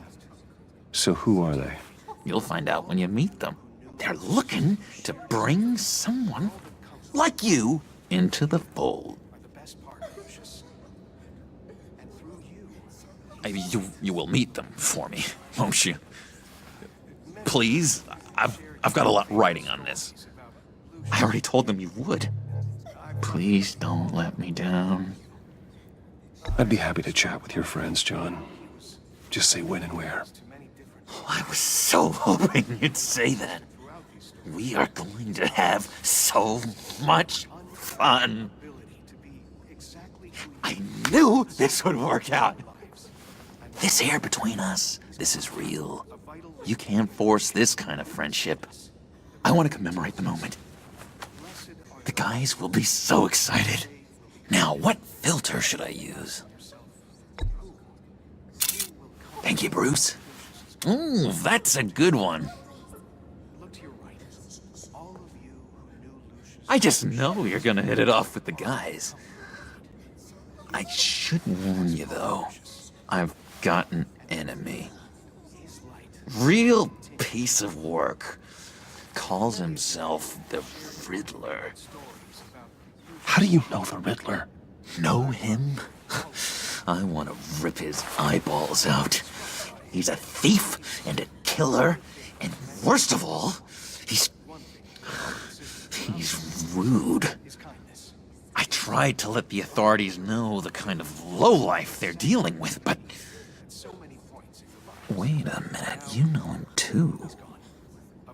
So who are they? You'll find out when you meet them. They're looking to bring someone like you into the fold. You will meet them for me, won't you? Please? I've got a lot writing on this. I already told them you would. Please don't let me down. I'd be happy to chat with your friends, John. Just say when and where. Oh, I was so hoping you'd say that. We are going to have so much fun. I knew this would work out. This air between us, this is real. You can't force this kind of friendship. I want to commemorate the moment. The guys will be so excited. Now, what filter should I use? Thank you, Bruce. Ooh, that's a good one. I just know you're gonna hit it off with the guys. I should warn you, though. I've got an enemy. Real piece of work. Calls himself the Riddler. How do you know the Riddler? Know him? I want to rip his eyeballs out. He's a thief and a killer, and worst of all, he's rude. I tried to let the authorities know the kind of lowlife they're dealing with, but... Wait a minute, you know him too.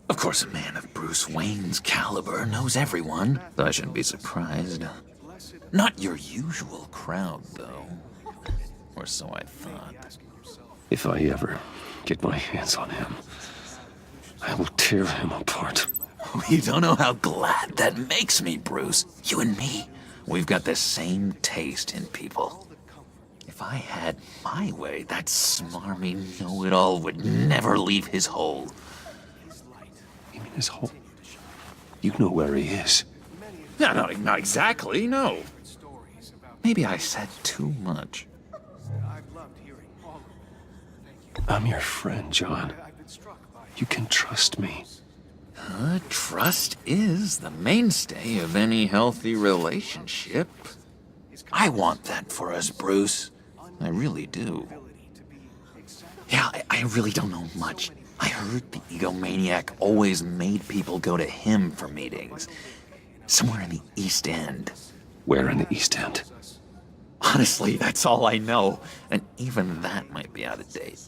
Of course, a man of Bruce Wayne's caliber knows everyone, so I shouldn't be surprised. Not your usual crowd, though. Or so I thought. If I ever get my hands on him, I will tear him apart. You don't know how glad that makes me, Bruce. You and me, we've got the same taste in people. If I had my way, that smarmy know-it-all would never leave his hole. You mean his hole? You know where he is. No, not exactly, no. Maybe I said too much. I'm your friend, John. You can trust me. Trust is the mainstay of any healthy relationship. I want that for us, Bruce. I really do. Yeah, I really don't know much. I heard the egomaniac always made people go to him for meetings. Somewhere in the East End. Where in the East End? Honestly, that's all I know. And even that might be out of date.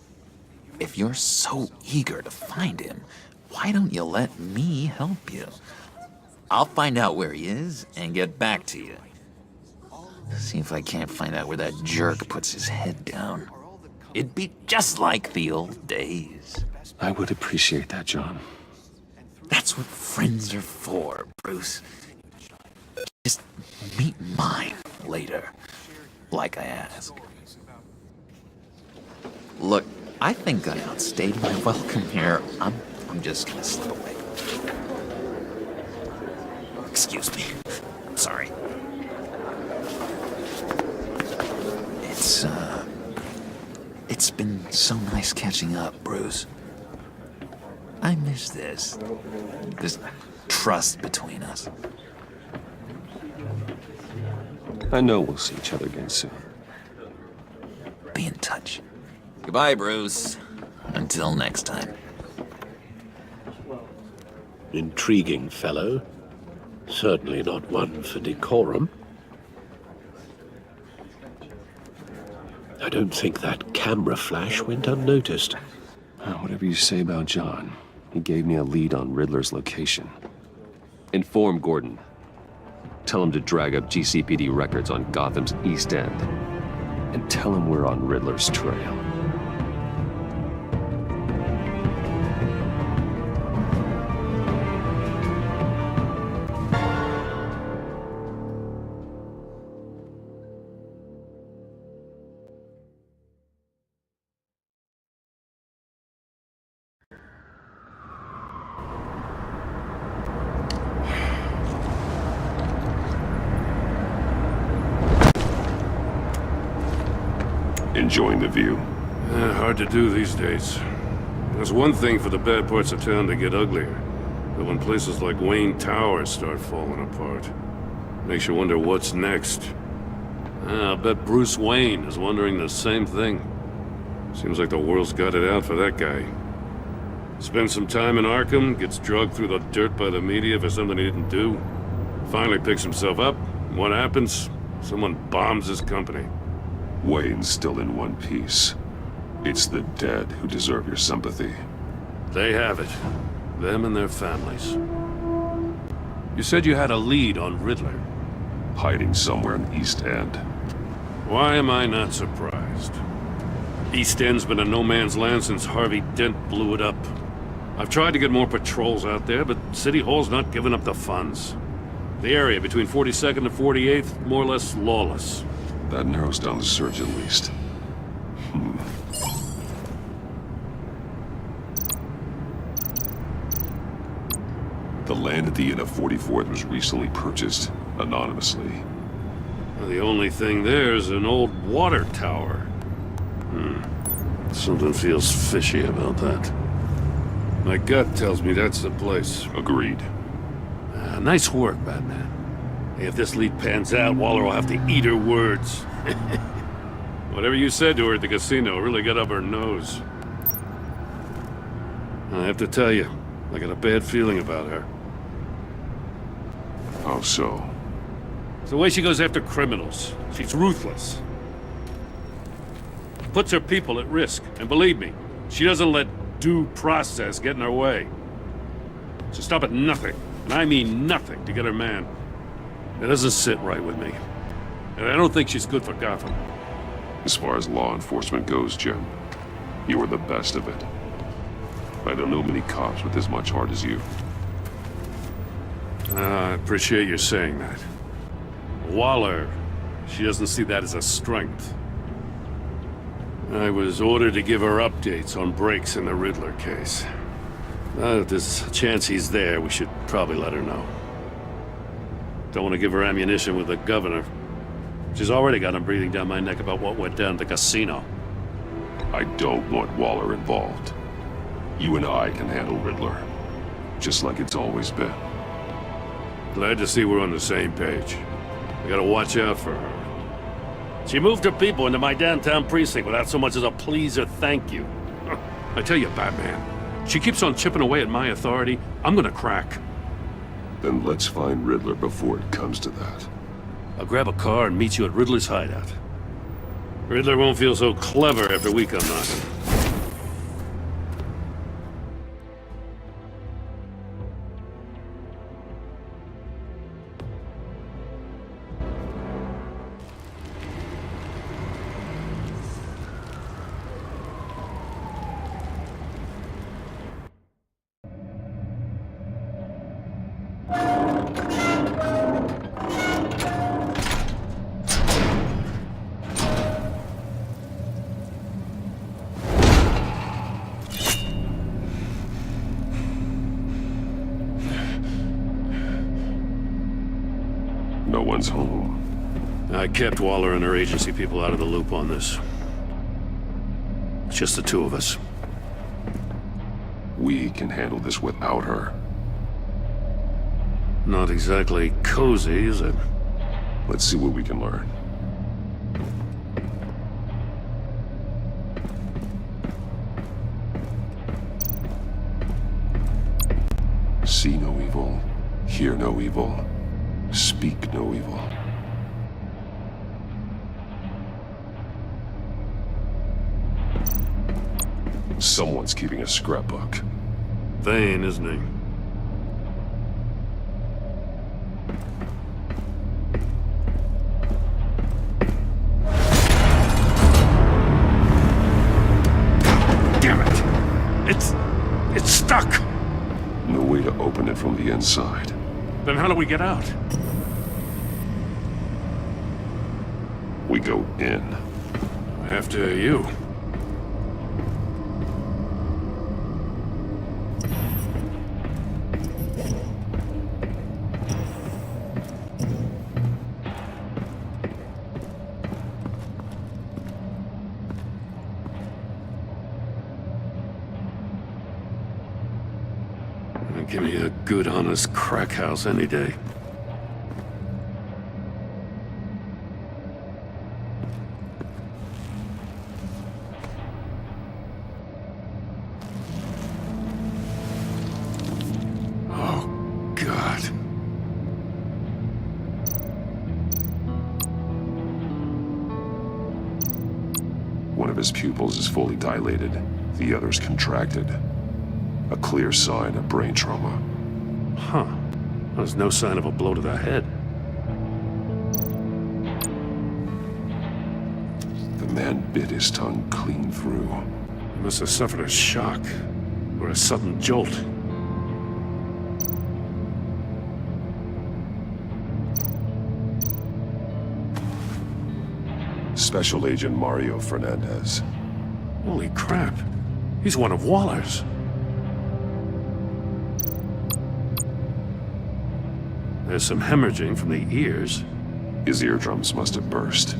If you're so eager to find him, why don't you let me help you? I'll find out where he is and get back to you. See if I can't find out where that jerk puts his head down. It'd be just like the old days. I would appreciate that, John. That's what friends are for, Bruce. Just meet mine later, like I asked. Look, I think I outstayed my welcome here. I'm just gonna slip away. Excuse me. I'm sorry. It's been so nice catching up, Bruce. I miss this trust between us. I know we'll see each other again soon. Be in touch. Goodbye, Bruce. Until next time. Intriguing fellow. Certainly not one for decorum. I don't think that camera flash went unnoticed. Whatever you say about John, he gave me a lead on Riddler's location. Inform Gordon. Tell him to drag up GCPD records on Gotham's East End. And tell him we're on Riddler's trail. Enjoying the view? Hard to do these days. There's one thing for the bad parts of town to get uglier, but when places like Wayne Towers start falling apart, makes you wonder what's next. I'll bet Bruce Wayne is wondering the same thing. Seems like the world's got it out for that guy. Spends some time in Arkham, gets drugged through the dirt by the media for something he didn't do. Finally picks himself up. What happens? Someone bombs his company. Wayne's still in one piece. It's the dead who deserve your sympathy. They have it. Them and their families. You said you had a lead on Riddler. Hiding somewhere in the East End. Why am I not surprised? East End's been a no-man's land since Harvey Dent blew it up. I've tried to get more patrols out there, but City Hall's not giving up the funds. The area between 42nd and 48th, more or less lawless. That narrows down the search at least. The land at the end of 44th was recently purchased, anonymously. The only thing there is an old water tower. Something feels fishy about that. My gut tells me that's the place. Agreed. Nice work, Batman. Hey, if this lead pans out, Waller will have to eat her words. Whatever you said to her at the casino really got up her nose. I have to tell you, I got a bad feeling about her. How so? It's the way she goes after criminals. She's ruthless. Puts her people at risk. And believe me, she doesn't let due process get in her way. She'll stop at nothing, and I mean nothing, to get her man. It doesn't sit right with me. And I don't think she's good for Gotham. As far as law enforcement goes, Jim, you are the best of it. I don't know many cops with as much heart as you. I appreciate you saying that. Waller, she doesn't see that as a strength. I was ordered to give her updates on breaks in the Riddler case. If there's a chance he's there, we should probably let her know. Don't want to give her ammunition with the governor. She's already got him breathing down my neck about what went down at the casino. I don't want Waller involved. You and I can handle Riddler, just like it's always been. Glad to see we're on the same page. I gotta watch out for her. She moved her people into my downtown precinct without so much as a please or thank you. I tell you, Batman, she keeps on chipping away at my authority, I'm gonna crack. Then let's find Riddler before it comes to that. I'll grab a car and meet you at Riddler's hideout. Riddler won't feel so clever after we come knocking. No one's home. I kept Waller and her agency people out of the loop on this. It's just the two of us. We can handle this without her. Not exactly cozy, is it? Let's see what we can learn. See no evil, hear no evil, speak no evil. Someone's keeping a scrapbook. Vane, isn't he? Damn it! It's stuck! No way to open it from the inside. Then how do we get out? We go in. After you. Give me a good, honest crack house any day. Oh, God. One of his pupils is fully dilated, the other's contracted. A clear sign of brain trauma. Huh. There's no sign of a blow to the head. The man bit his tongue clean through. He must have suffered a shock, or a sudden jolt. Special Agent Mario Fernandez. Holy crap. He's one of Waller's. There's some hemorrhaging from the ears. His eardrums must have burst.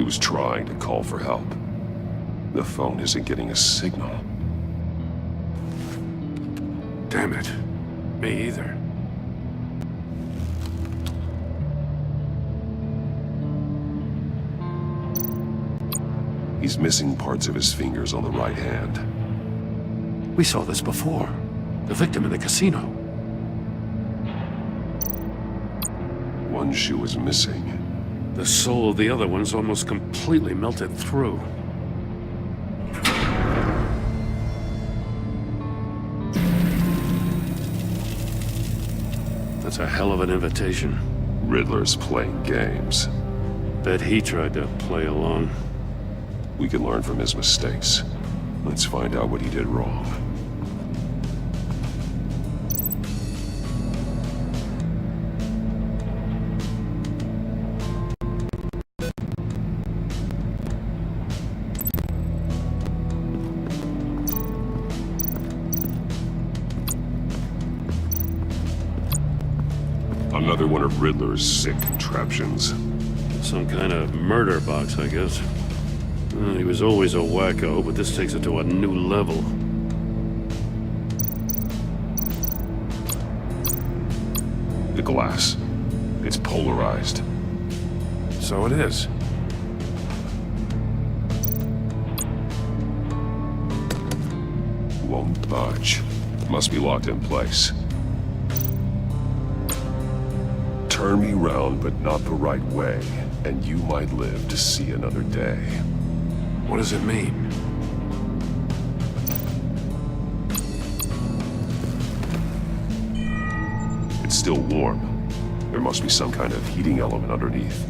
He was trying to call for help. The phone isn't getting a signal. Damn it. Me either. He's missing parts of his fingers on the right hand. We saw this before. The victim in the casino. One shoe is missing. The sole of the other one's almost completely melted through. That's a hell of an invitation. Riddler's playing games. Bet he tried to play along. We can learn from his mistakes. Let's find out what he did wrong. Another one of Riddler's sick contraptions. Some kind of murder box, I guess. He was always a wacko, but this takes it to a new level. The glass. It's polarized. So it is. Won't budge. Must be locked in place. Turn me round, but not the right way, and you might live to see another day. What does it mean? It's still warm. There must be some kind of heating element underneath.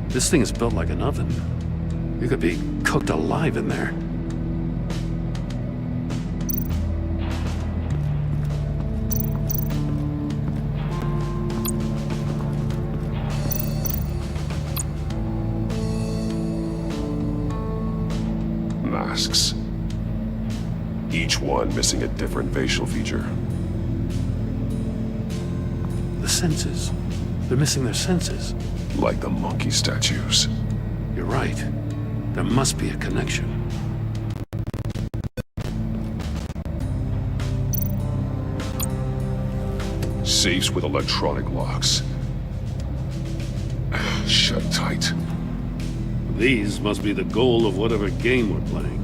This thing is built like an oven. You could be cooked alive in there. Masks. Each one missing a different facial feature. The senses. They're missing their senses. Like the monkey statues. You're right. There must be a connection. Safes with electronic locks. Shut tight. These must be the goal of whatever game we're playing.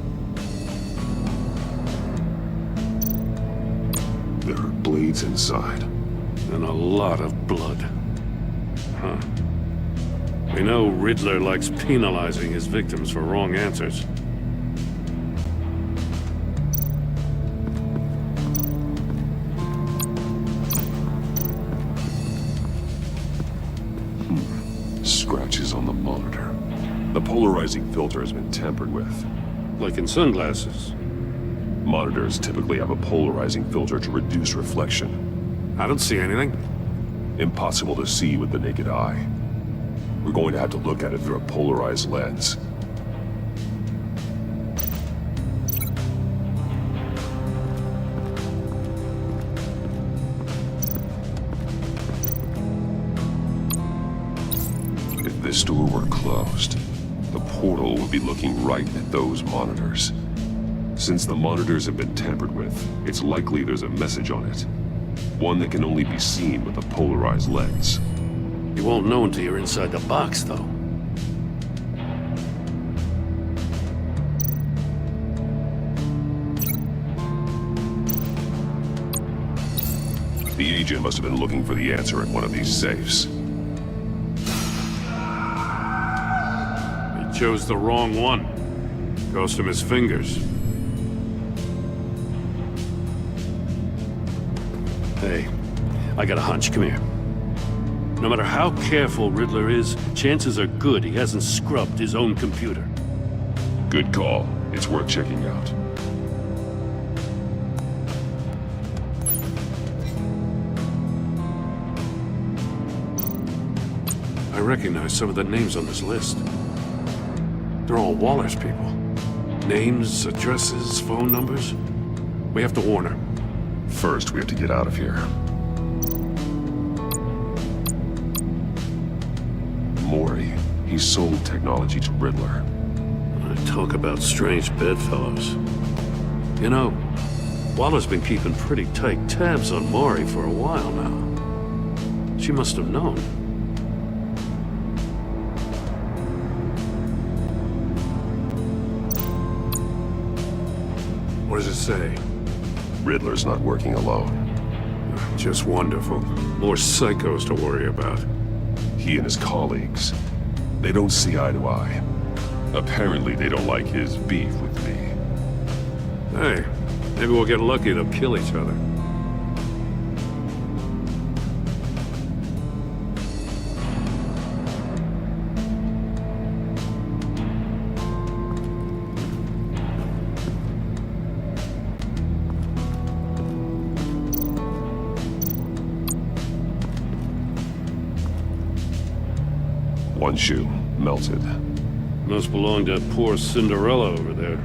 There are blades inside. And a lot of blood. Huh. We know Riddler likes penalizing his victims for wrong answers. Scratches on the monitor. The polarizing filter has been tampered with. Like in sunglasses. Monitors typically have a polarizing filter to reduce reflection. I don't see anything. Impossible to see with the naked eye. We're going to have to look at it through a polarized lens. If this door were closed, the portal would be looking right at those monitors. Since the monitors have been tampered with, it's likely there's a message on it. One that can only be seen with a polarized lens. You won't know until you're inside the box, though. The agent must have been looking for the answer in one of these safes. He chose the wrong one. Cost him his fingers. Hey, I got a hunch. Come here. No matter how careful Riddler is, chances are good he hasn't scrubbed his own computer. Good call. It's worth checking out. I recognize some of the names on this list. They're all Waller's people. Names, addresses, phone numbers. We have to warn her. First, we have to get out of here. Mori. He He sold technology to Riddler. Talk about strange bedfellows. You know, Waller's been keeping pretty tight tabs on Maury for a while now. She must have known. What does it say? Riddler's not working alone. Just wonderful. More psychos to worry about. He and his colleagues, they don't see eye to eye. Apparently they don't like his beef with me. Hey, maybe we'll get lucky to kill each other. One shoe, melted. Must belong to poor Cinderella over there.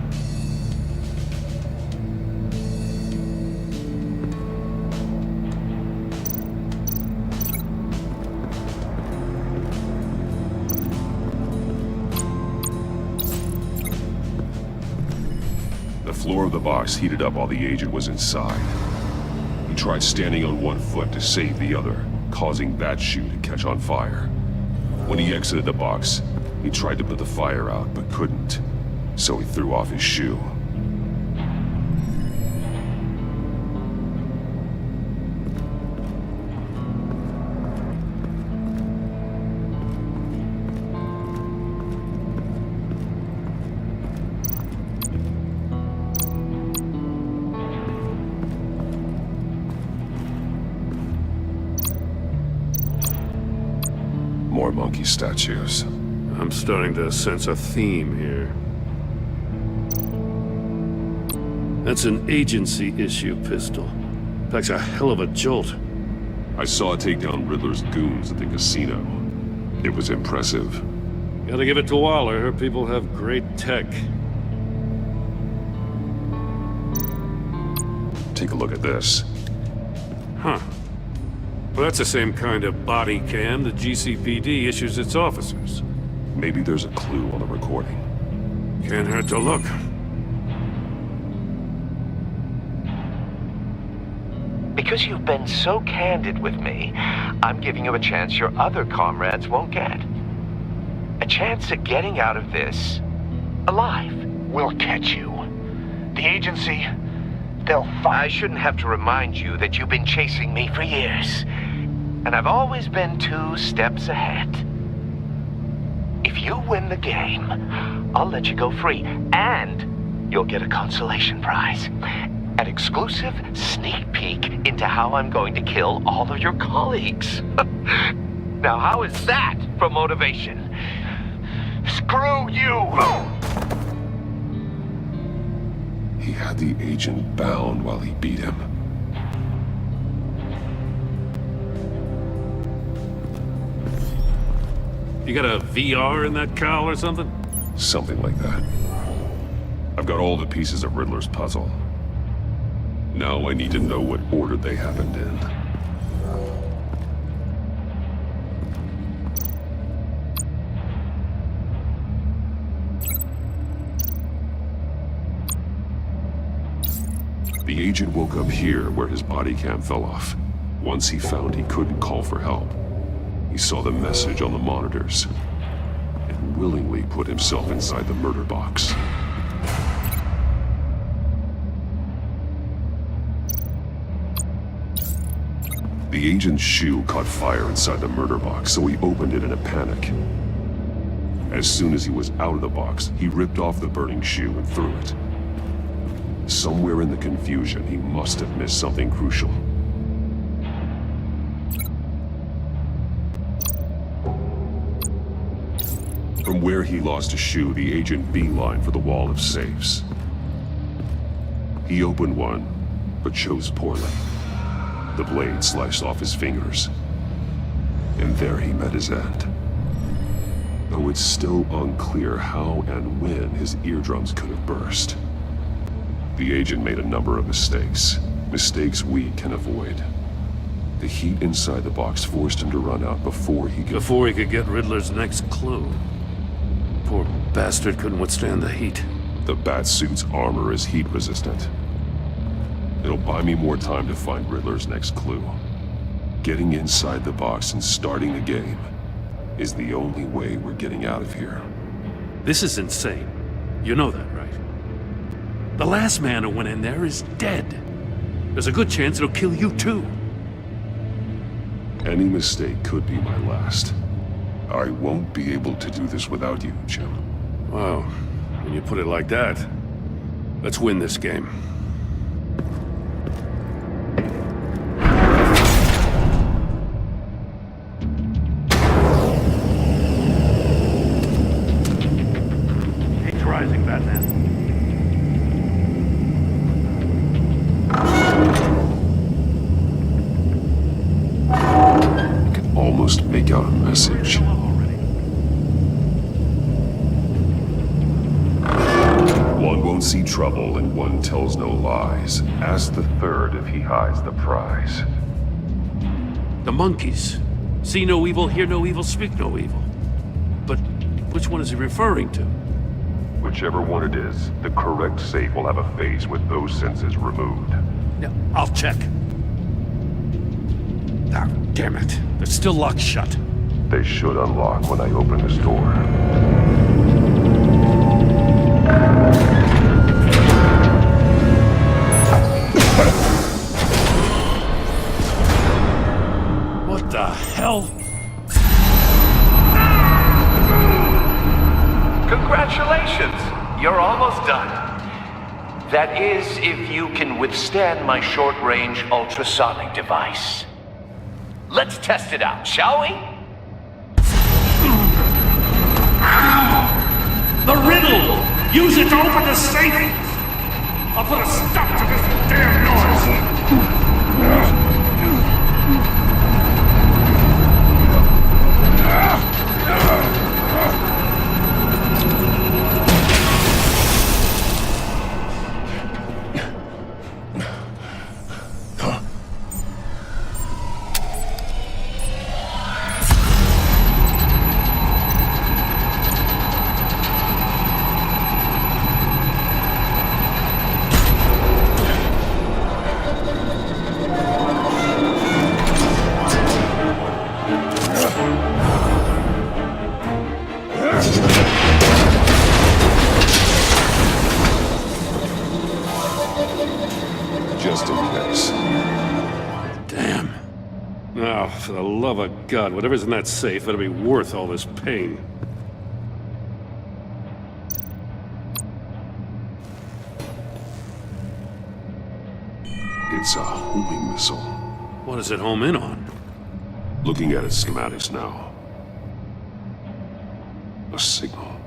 The floor of the box heated up while the agent was inside. He tried standing on one foot to save the other, causing that shoe to catch on fire. When he exited the box, he tried to put the fire out, but couldn't. So he threw off his shoe. More monkey statues. I'm starting to sense a theme here. That's an agency issue pistol. Packs a hell of a jolt. I saw it take down Riddler's goons at the casino. It was impressive. Gotta give it to Waller. Her people have great tech. Take a look at this. Huh. Well, that's the same kind of body cam the GCPD issues its officers. Maybe there's a clue on the recording. Can't hurt to look. Because you've been so candid with me, I'm giving you a chance your other comrades won't get. A chance at getting out of this alive. We'll catch you. The agency, they'll find... I shouldn't have to remind you that you've been chasing me for years. And I've always been 2 steps ahead. If you win the game, I'll let you go free. And you'll get a consolation prize. An exclusive sneak peek into how I'm going to kill all of your colleagues. Now, how is that for motivation? Screw you! He had the agent bound while he beat him. You got a VR in that cowl or something? Something like that. I've got all the pieces of Riddler's puzzle. Now I need to know what order they happened in. The agent woke up here where his body cam fell off. Once he found he couldn't call for help, he saw the message on the monitors and willingly put himself inside the murder box. The agent's shoe caught fire inside the murder box, so he opened it in a panic. As soon as he was out of the box, he ripped off the burning shoe and threw it. Somewhere in the confusion, he must have missed something crucial. From where he lost a shoe, the agent beelined for the wall of safes. He opened one, but chose poorly. The blade sliced off his fingers. And there he met his end. Though it's still unclear how and when his eardrums could have burst. The agent made a number of mistakes. Mistakes we can avoid. The heat inside the box forced him to run out before he could... Before he could get Riddler's next clue. Poor bastard couldn't withstand the heat. The bat suit's armor is heat resistant. It'll buy me more time to find Riddler's next clue. Getting inside the box and starting the game is the only way we're getting out of here. This is insane. You know that, right? The last man who went in there is dead. There's a good chance it'll kill you too. Any mistake could be my last. I won't be able to do this without you, Jim. Wow, when you put it like that, let's win this game. Heat's rising, Batman. I can almost make out a message. One won't see trouble and one tells no lies. Ask the third if he hides the prize. The monkeys. See no evil, hear no evil, speak no evil. But which one is he referring to? Whichever one it is, the correct safe will have a face with those senses removed. Yeah, I'll check. Ah, damn it. They're still locked shut. They should unlock when I open this door. What the hell? Congratulations! You're almost done. That is, if you can withstand my short-range ultrasonic device. Let's test it out, shall we? The riddle! Use it to open the safe! I'll put a stop to this damn noise! Just in case. Damn. Oh, for the love of God, whatever's in that safe, it'll be worth all this pain. It's a homing missile. What does it home in on? Looking at its schematics now. A signal.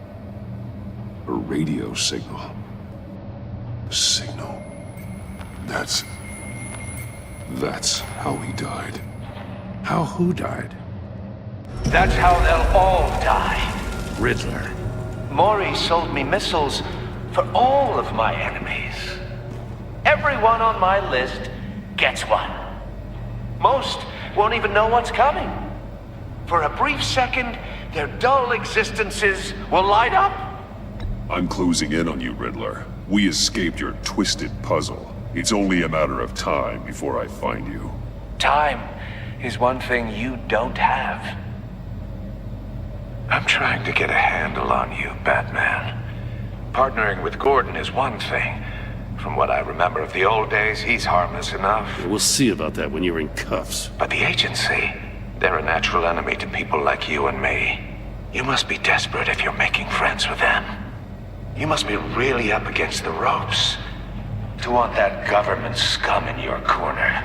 A radio signal. A signal. That's how he died. How who died? That's how they'll all die. Riddler. Maury sold me missiles for all of my enemies. Everyone on my list gets one. Most won't even know what's coming. For a brief second, their dull existences will light up. I'm closing in on you, Riddler. We escaped your twisted puzzle. It's only a matter of time before I find you. Time is one thing you don't have. I'm trying to get a handle on you, Batman. Partnering with Gordon is one thing. From what I remember of the old days, he's harmless enough. Yeah, we'll see about that when you're in cuffs. But the agency, they're a natural enemy to people like you and me. You must be desperate if you're making friends with them. You must be really up against the ropes to want that government scum in your corner.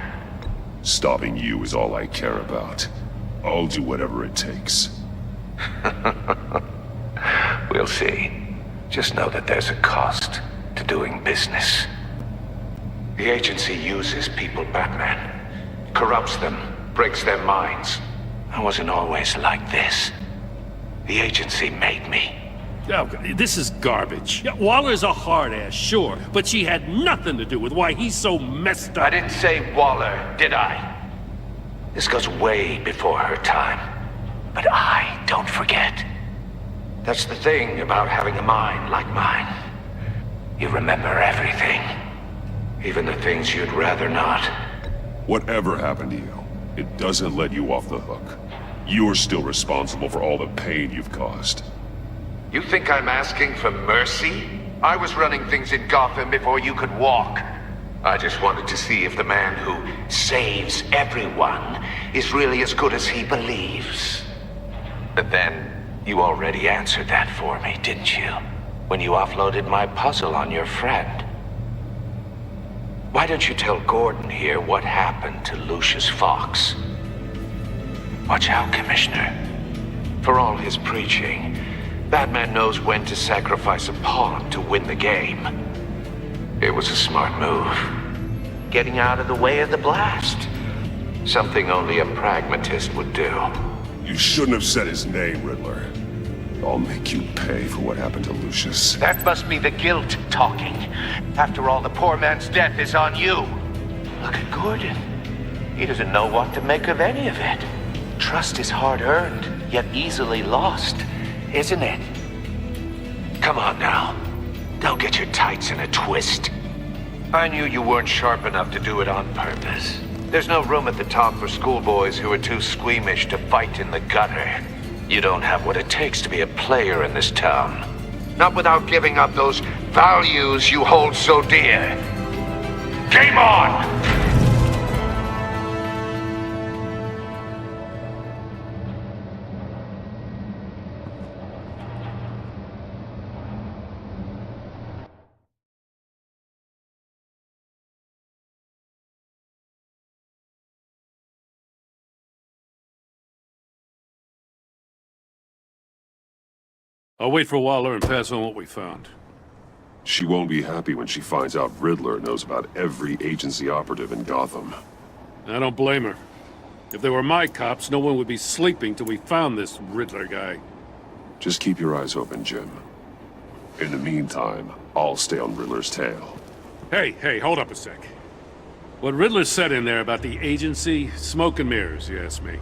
Stopping you is all I care about. I'll do whatever it takes. We'll see. Just know that there's a cost to doing business. The agency uses people, Batman. Corrupts them, breaks their minds. I wasn't always like this. The agency made me. Oh, this is garbage. Yeah, Waller's a hard ass, sure, but she had nothing to do with why he's so messed up. I didn't say Waller, did I? This goes way before her time. But I don't forget. That's the thing about having a mind like mine. You remember everything. Even the things you'd rather not. Whatever happened to you, it doesn't let you off the hook. You're still responsible for all the pain you've caused. You think I'm asking for mercy? I was running things in Gotham before you could walk. I just wanted to see if the man who saves everyone is really as good as he believes. But then, you already answered that for me, didn't you? When you offloaded my puzzle on your friend. Why don't you tell Gordon here what happened to Lucius Fox? Watch out, Commissioner. For all his preaching, Batman knows when to sacrifice a pawn to win the game. It was a smart move. Getting out of the way of the blast. Something only a pragmatist would do. You shouldn't have said his name, Riddler. I'll make you pay for what happened to Lucius. That must be the guilt talking. After all, the poor man's death is on you. Look at Gordon. He doesn't know what to make of any of it. Trust is hard-earned, yet easily lost, isn't it? Come on now. Don't get your tights in a twist. I knew you weren't sharp enough to do it on purpose. There's no room at the top for schoolboys who are too squeamish to fight in the gutter. You don't have what it takes to be a player in this town. Not without giving up those values you hold so dear. Game on! I'll wait for Waller and pass on what we found. She won't be happy when she finds out Riddler knows about every agency operative in Gotham. I don't blame her. If they were my cops, no one would be sleeping till we found this Riddler guy. Just keep your eyes open, Jim. In the meantime, I'll stay on Riddler's tail. Hey, hold up a sec. What Riddler said in there about the agency, smoke and mirrors, you ask me.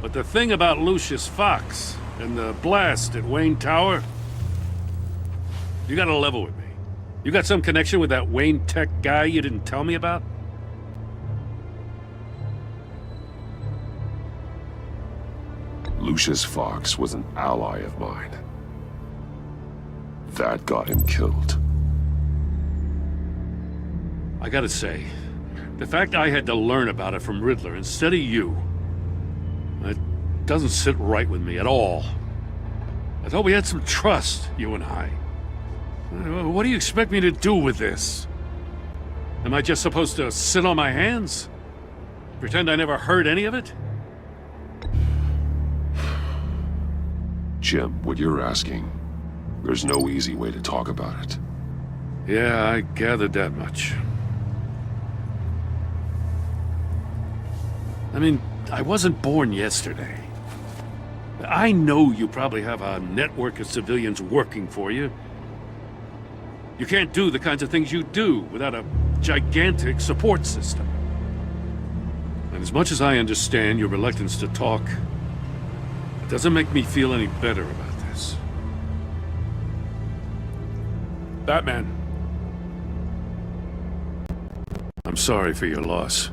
But the thing about Lucius Fox and the blast at Wayne Tower, you gotta level with me. You got some connection with that Wayne Tech guy you didn't tell me about? Lucius Fox was an ally of mine. That got him killed. I gotta say, the fact I had to learn about it from Riddler instead of you, it doesn't sit right with me at all. I thought we had some trust, you and I. What do you expect me to do with this? Am I just supposed to sit on my hands? Pretend I never heard any of it? Jim, what you're asking, there's no easy way to talk about it. Yeah, I gathered that much. I mean, I wasn't born yesterday. I know you probably have a network of civilians working for you. You can't do the kinds of things you do without a gigantic support system. And as much as I understand your reluctance to talk, it doesn't make me feel any better about this. Batman. I'm sorry for your loss.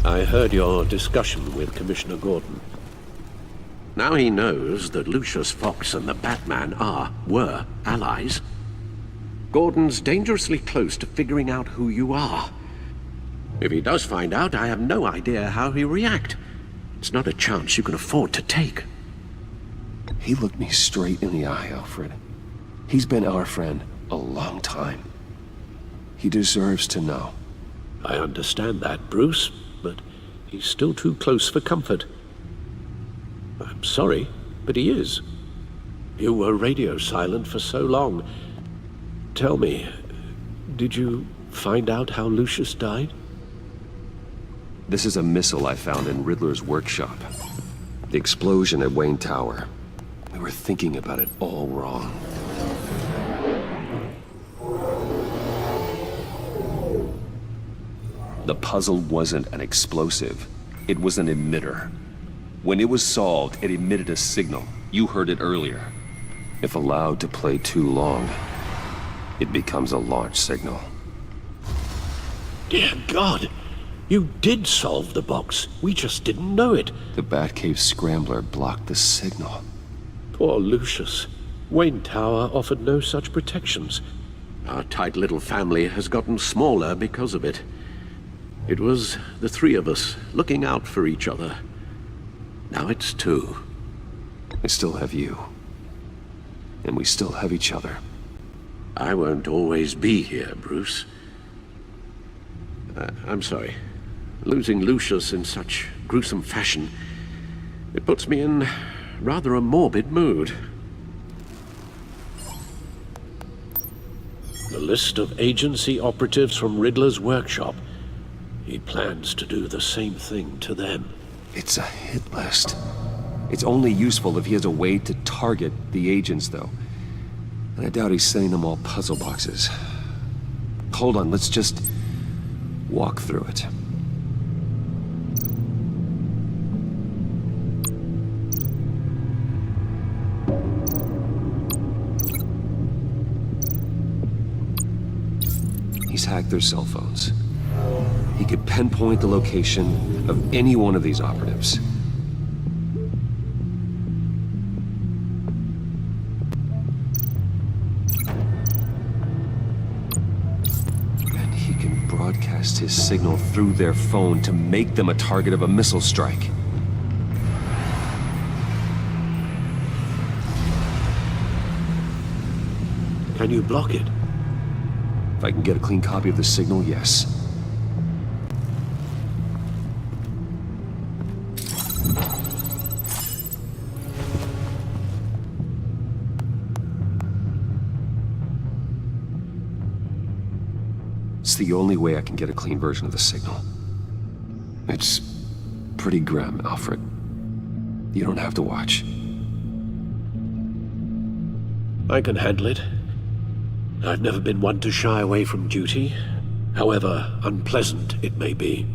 I heard your discussion with Commissioner Gordon. Now he knows that Lucius Fox and the Batman were allies. Gordon's dangerously close to figuring out who you are. If he does find out, I have no idea how he'll react. It's not a chance you can afford to take. He looked me straight in the eye, Alfred. He's been our friend a long time. He deserves to know. I understand that, Bruce, but he's still too close for comfort. I'm sorry, but he is. You were radio silent for so long. Tell me, did you find out how Lucius died? This is a missile I found in Riddler's workshop. The explosion at Wayne Tower. We were thinking about it all wrong. The puzzle wasn't an explosive. It was an emitter. When it was solved, it emitted a signal. You heard it earlier. If allowed to play too long, it becomes a launch signal. Dear God! You did solve the box. We just didn't know it. The Batcave Scrambler blocked the signal. Poor Lucius. Wayne Tower offered no such protections. Our tight little family has gotten smaller because of it. It was the three of us looking out for each other. Now it's two. I still have you. And we still have each other. I won't always be here, Bruce. I'm sorry. Losing Lucius in such gruesome fashion, it puts me in rather a morbid mood. The list of agency operatives from Riddler's workshop. He plans to do the same thing to them. It's a hit list. It's only useful if he has a way to target the agents, though. And I doubt he's sending them all puzzle boxes. Hold on, let's just walk through it. He's hacked their cell phones. He could pinpoint the location of any one of these operatives. And he can broadcast his signal through their phone to make them a target of a missile strike. Can you block it? If I can get a clean copy of the signal, yes. It's the only way I can get a clean version of the signal. It's pretty grim, Alfred. You don't have to watch. I can handle it. I've never been one to shy away from duty, however unpleasant it may be.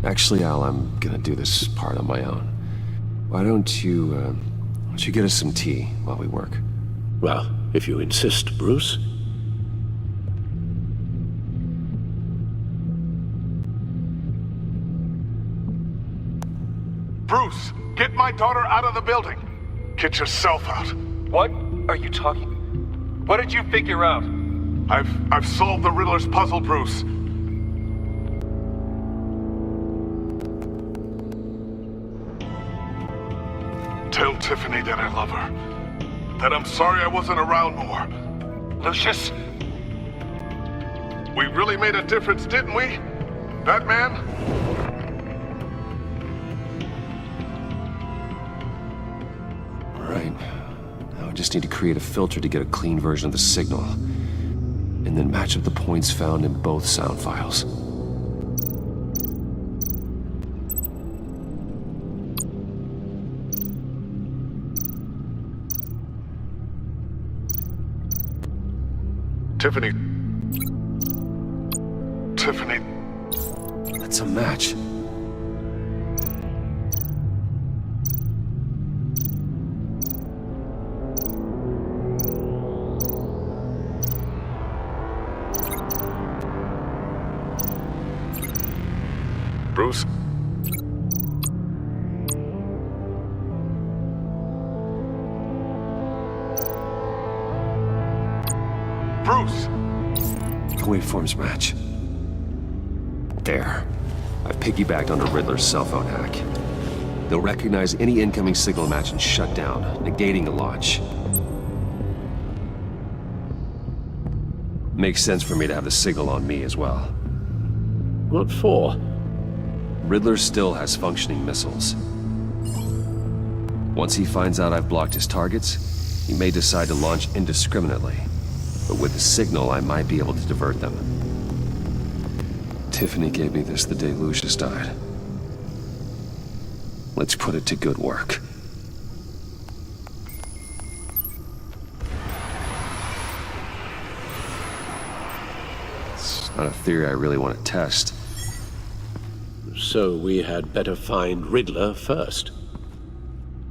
Actually, Al, I'm gonna do this part on my own. Why don't you get us some tea while we work? Well, if you insist, Bruce. Bruce, get my daughter out of the building. Get yourself out. What are you talking? What did you figure out? I've solved the Riddler's puzzle, Bruce. Tell Tiffany that I love her. That I'm sorry I wasn't around more. Lucius? We really made a difference, didn't we? Batman? All right. Now I just need to create a filter to get a clean version of the signal. And then match up the points found in both sound files. Tiffany. That's a match. Bruce? Bruce! The waveforms match. There. I've piggybacked onto Riddler's cell phone hack. They'll recognize any incoming signal match and shut down, negating the launch. Makes sense for me to have the signal on me as well. What for? Riddler still has functioning missiles. Once he finds out I've blocked his targets, he may decide to launch indiscriminately. but with the signal, I might be able to divert them. Tiffany gave me this the day Lucius died. Let's put it to good work. It's not a theory I really want to test. So we had better find Riddler first.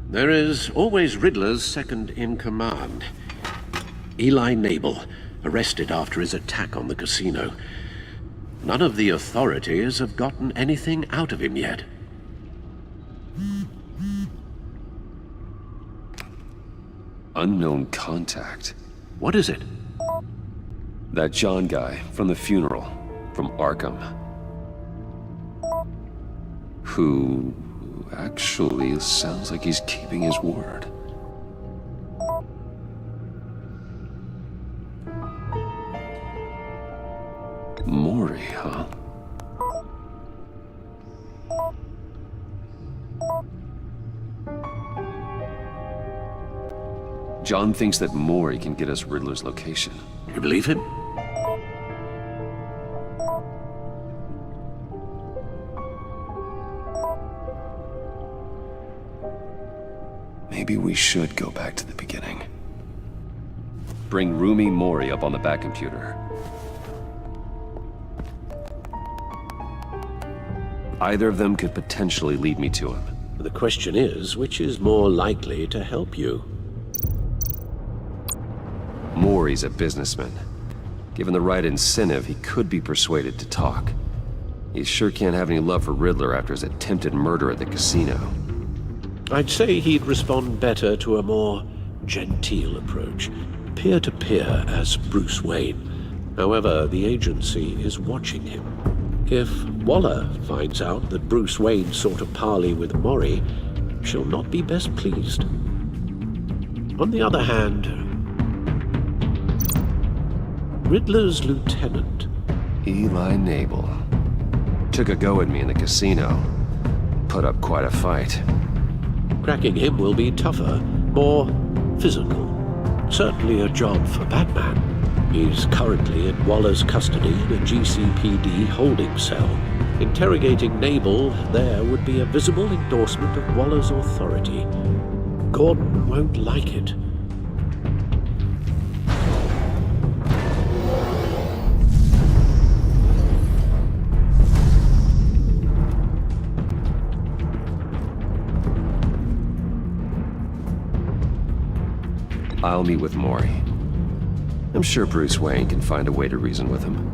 There is always Riddler's second in command. Eli Nabel, arrested after his attack on the casino. None of the authorities have gotten anything out of him yet. Unknown contact. What is it? That John guy from the funeral, from Arkham. Who actually sounds like he's keeping his word. Maury, huh? John thinks that Maury can get us Riddler's location. You believe him? Maybe we should go back to the beginning. Bring Rumi Mori up on the back computer. Either of them could potentially lead me to him. The question is, which is more likely to help you? Mori's a businessman. Given the right incentive, he could be persuaded to talk. He sure can't have any love for Riddler after his attempted murder at the casino. I'd say he'd respond better to a more genteel approach, peer-to-peer as Bruce Wayne. However, the agency is watching him. If Waller finds out that Bruce Wayne sought a parley with Mori, she'll not be best pleased. On the other hand, Riddler's lieutenant, Eli Nabel, took a go at me in the casino. Put up quite a fight. Cracking him will be tougher, more physical. Certainly a job for Batman. He's currently in Waller's custody in a GCPD holding cell. Interrogating Nabel there would be a visible endorsement of Waller's authority. Gordon won't like it. I'll meet with Mori. I'm sure Bruce Wayne can find a way to reason with him.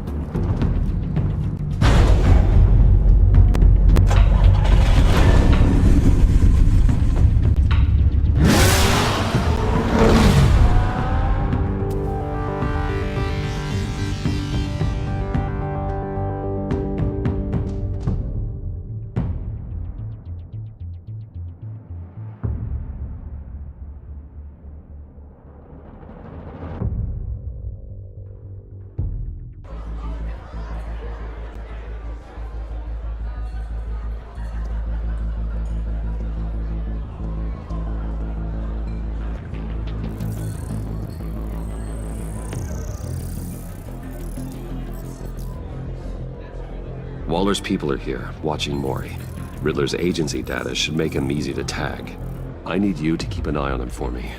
Waller's people are here, watching Mori. Riddler's agency data should make him easy to tag. I need you to keep an eye on him for me.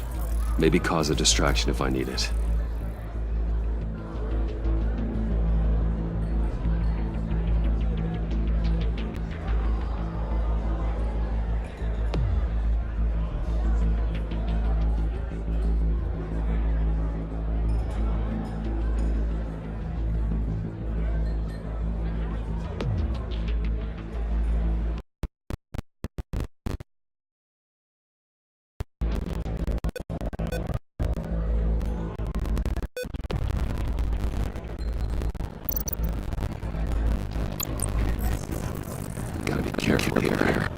Maybe cause a distraction if I need it. Careful here.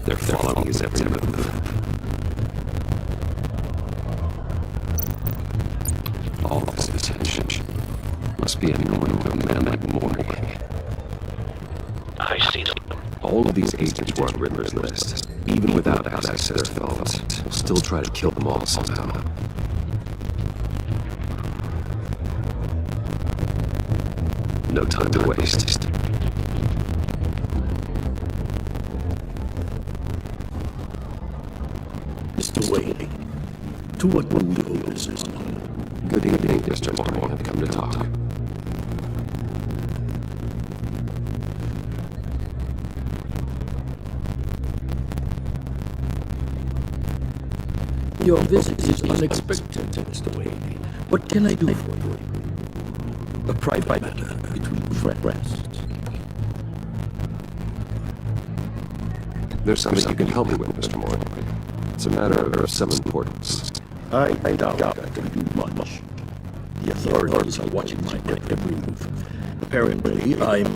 They're following his every move. All this attention must be annoying to a man like Mori. I see them. All of these agents were on Riddler's list. Even without access to their phones, we'll still try to kill them all somehow. No time to waste. Mr. Wayne, to what do we owe this honor? Good evening, Mr. Morning. I've come to talk. Your visit is unexpected, Mr. Wayne. What can I do for you? A private matter between friends. There's something you can help me with, Mr. Morning. It's a matter of some importance. I doubt I can do much. The authorities are watching my every move. Apparently, I'm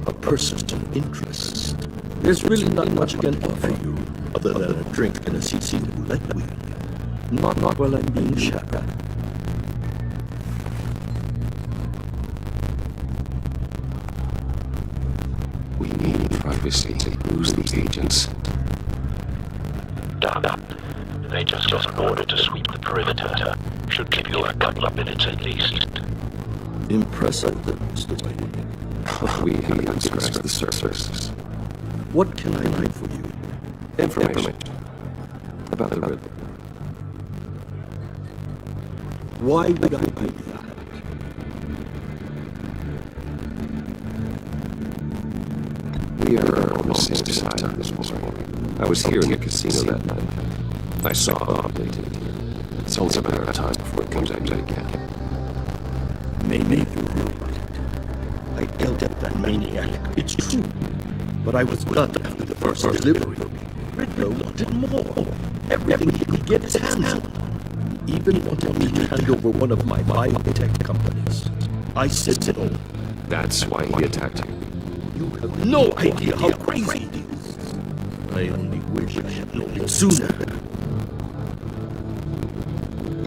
a person of interest. There's really not much I can offer you, other than a drink and a seat roulette wheel. Not while I'm being shadowed. We need privacy. Lose these agents. Done. They just got an order to sweep the perimeter. Should give you a couple of minutes at least. Impressive, Mr. Wayne. We haven't scratched the surface. What can I do for you? Information. About the Riddler. Why would I do that? We are on the same side this morning. I was here in the casino that night. I saw updated. It's only a matter of time before it comes out again. Maybe you're right. I dealt with that maniac. It's true. But I was done after the first delivery. Riddler wanted more. Everything he could get his hands on. He even wanted me to hand over one of my biotech companies. I said no. That's why he attacked you. You have no idea how crazy it is. I only wish I had known it sooner.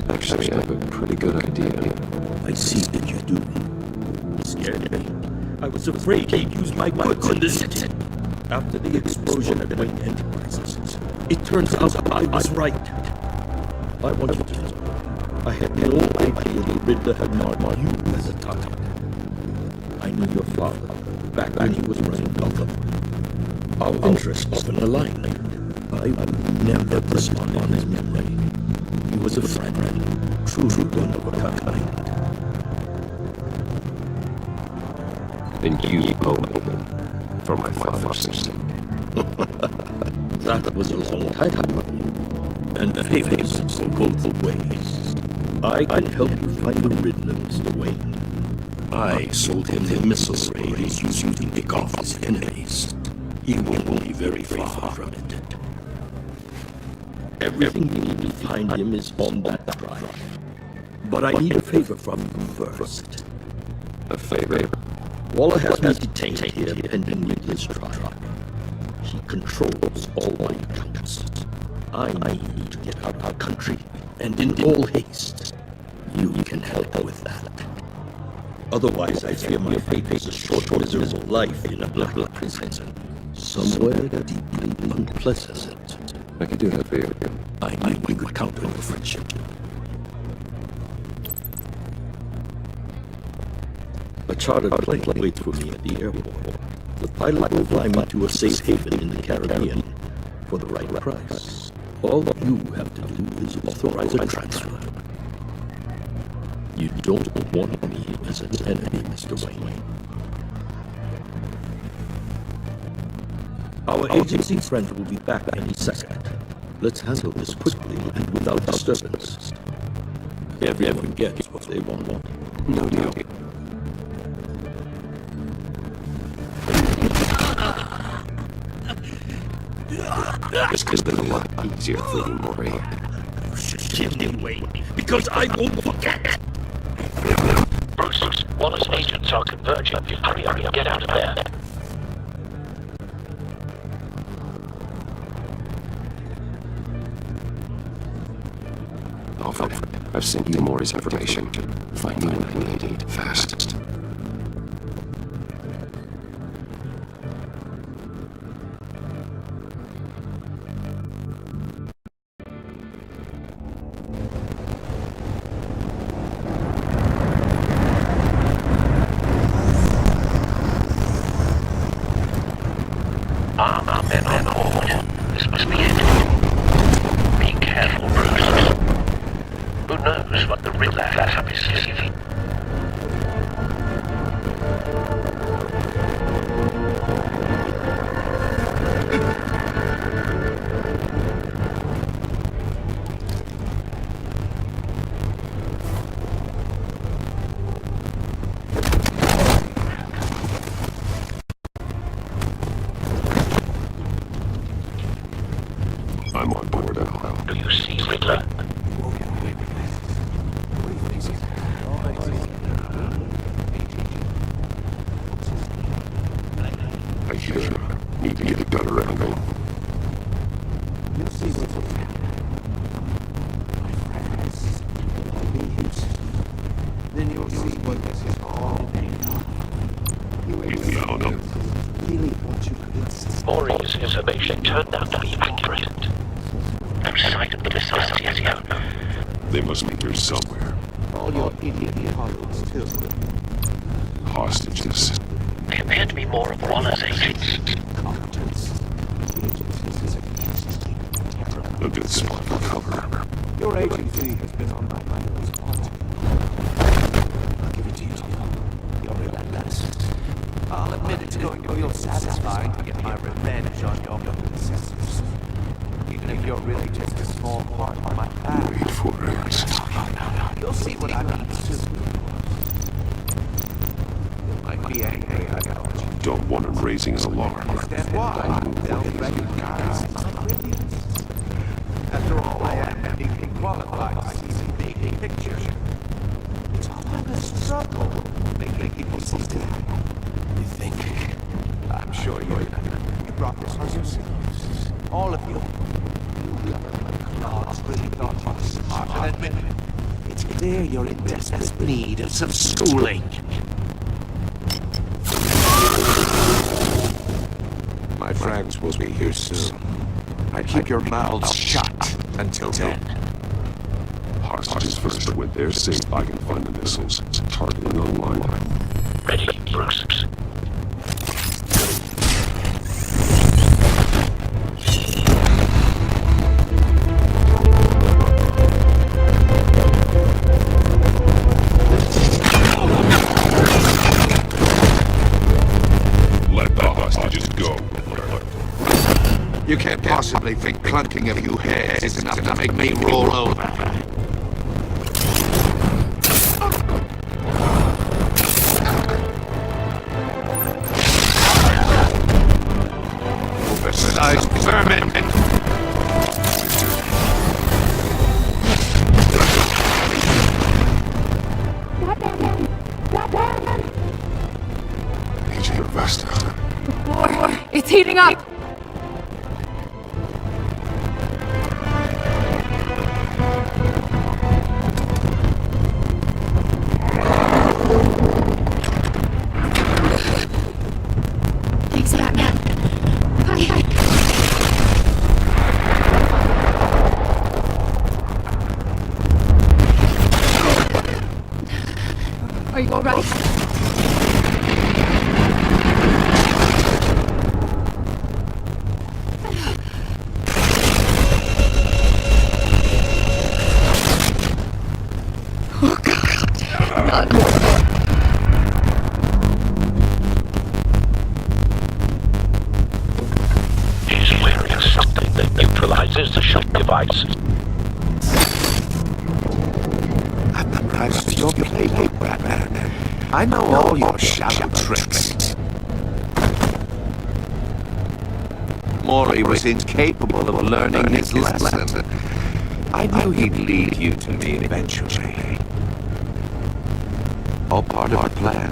Actually, I have a pretty good idea. I see that you do. It scared me. I was afraid they'd use my goods in the city. After the explosion at Wayne Enterprises, it turns out I was right. I want you to know, I had no idea the Riddler had marked you as a target. I knew your father back when he was running Gotham. Our interests often aligned. I would never dishonor on his memory. He was a friend, truly one of a kind. And you owe me for my father's sake. That was a long time ago. And favors go both ways. I can help you find the Riddler, Mr. Wayne. I sold him the missile array he's using to pick off his enemies. He won't be very far from it. Everything you need to find him is on that drive. But I need a favor from you first. A favor? Waller has me detained here pending Riddler's trial. He controls all my accounts. I need to get out of our country, and in all haste. You can help with that. Otherwise, I fear my fate is a short, miserable life in a black prison. Somewhere deeply unpleasant. I can do that for you. I need we could count on your friendship. A chartered plane waits for me at the airport. The pilot will fly me to a safe haven in the Caribbean for the right price. All you have to do is authorize a transfer. You don't want me as an enemy, Mr. Wayne. Our agency friend will be back any second. Let's handle this quickly and without disturbance. Everyone gets what they want. No deal. This could have been a lot easier for you, Maury. You should give me away, because I won't forget. Bruce, Waller's agents are converging. Hurry up, get out of there. Alfred, I've sent you Maury's information. Find me what I need, fast. our men on board. This must be it. Be careful, Bruce. Who knows what the Riddler has up his sleeve? I'm on board now. Do you see Riddler? I hear him. Need to get a better angle. You'll see what's going to happen. My friends. Then you'll see what this is all made of. You found him. Really thought you could insist. Maury's information turned out to be accurate. No sight of the missiles yet. They must be here somewhere. All your idiot colleagues, too. Hostages. They appear to be more of Waller's agents. A good spot for cover. Your agency has been on my mind this morning. I'll give it to you. You're relentless. I'll admit it's going to feel satisfying to get my revenge on your predecessors. Even if you're really just a small part of my plan. Wait for it. You'll see what I mean soon. You might be angry, I know. Don't want him raising his alarm. Understand why? They'll recognize my brilliance. After all, I am deeply qualified to see the big picture. It's all about the struggle making people see that. You think? I'm sure you brought this on yourselves. All of you. Claude's really thought you were smart than me. It's clear you're in desperate need of some schooling. My friends will be here soon. I keep your mouths shut until then. Hostages first, but when they're safe, I can find the missiles. Targeting online. Ready, Bruce. Let the hostages go. You can't possibly think clunking a few heads is enough to make me roll over. Oversized vermin! Need your vest on. It's heating up! Thanks, Batman. Hi. Are you all right? Oh, God. Not more. He's wearing something that neutralizes the shock device. I'm the price of your play, Batman. I know all your shallow tricks. Maury was incapable of learning his lesson. I knew he'd lead you to me eventually. All part of the plan.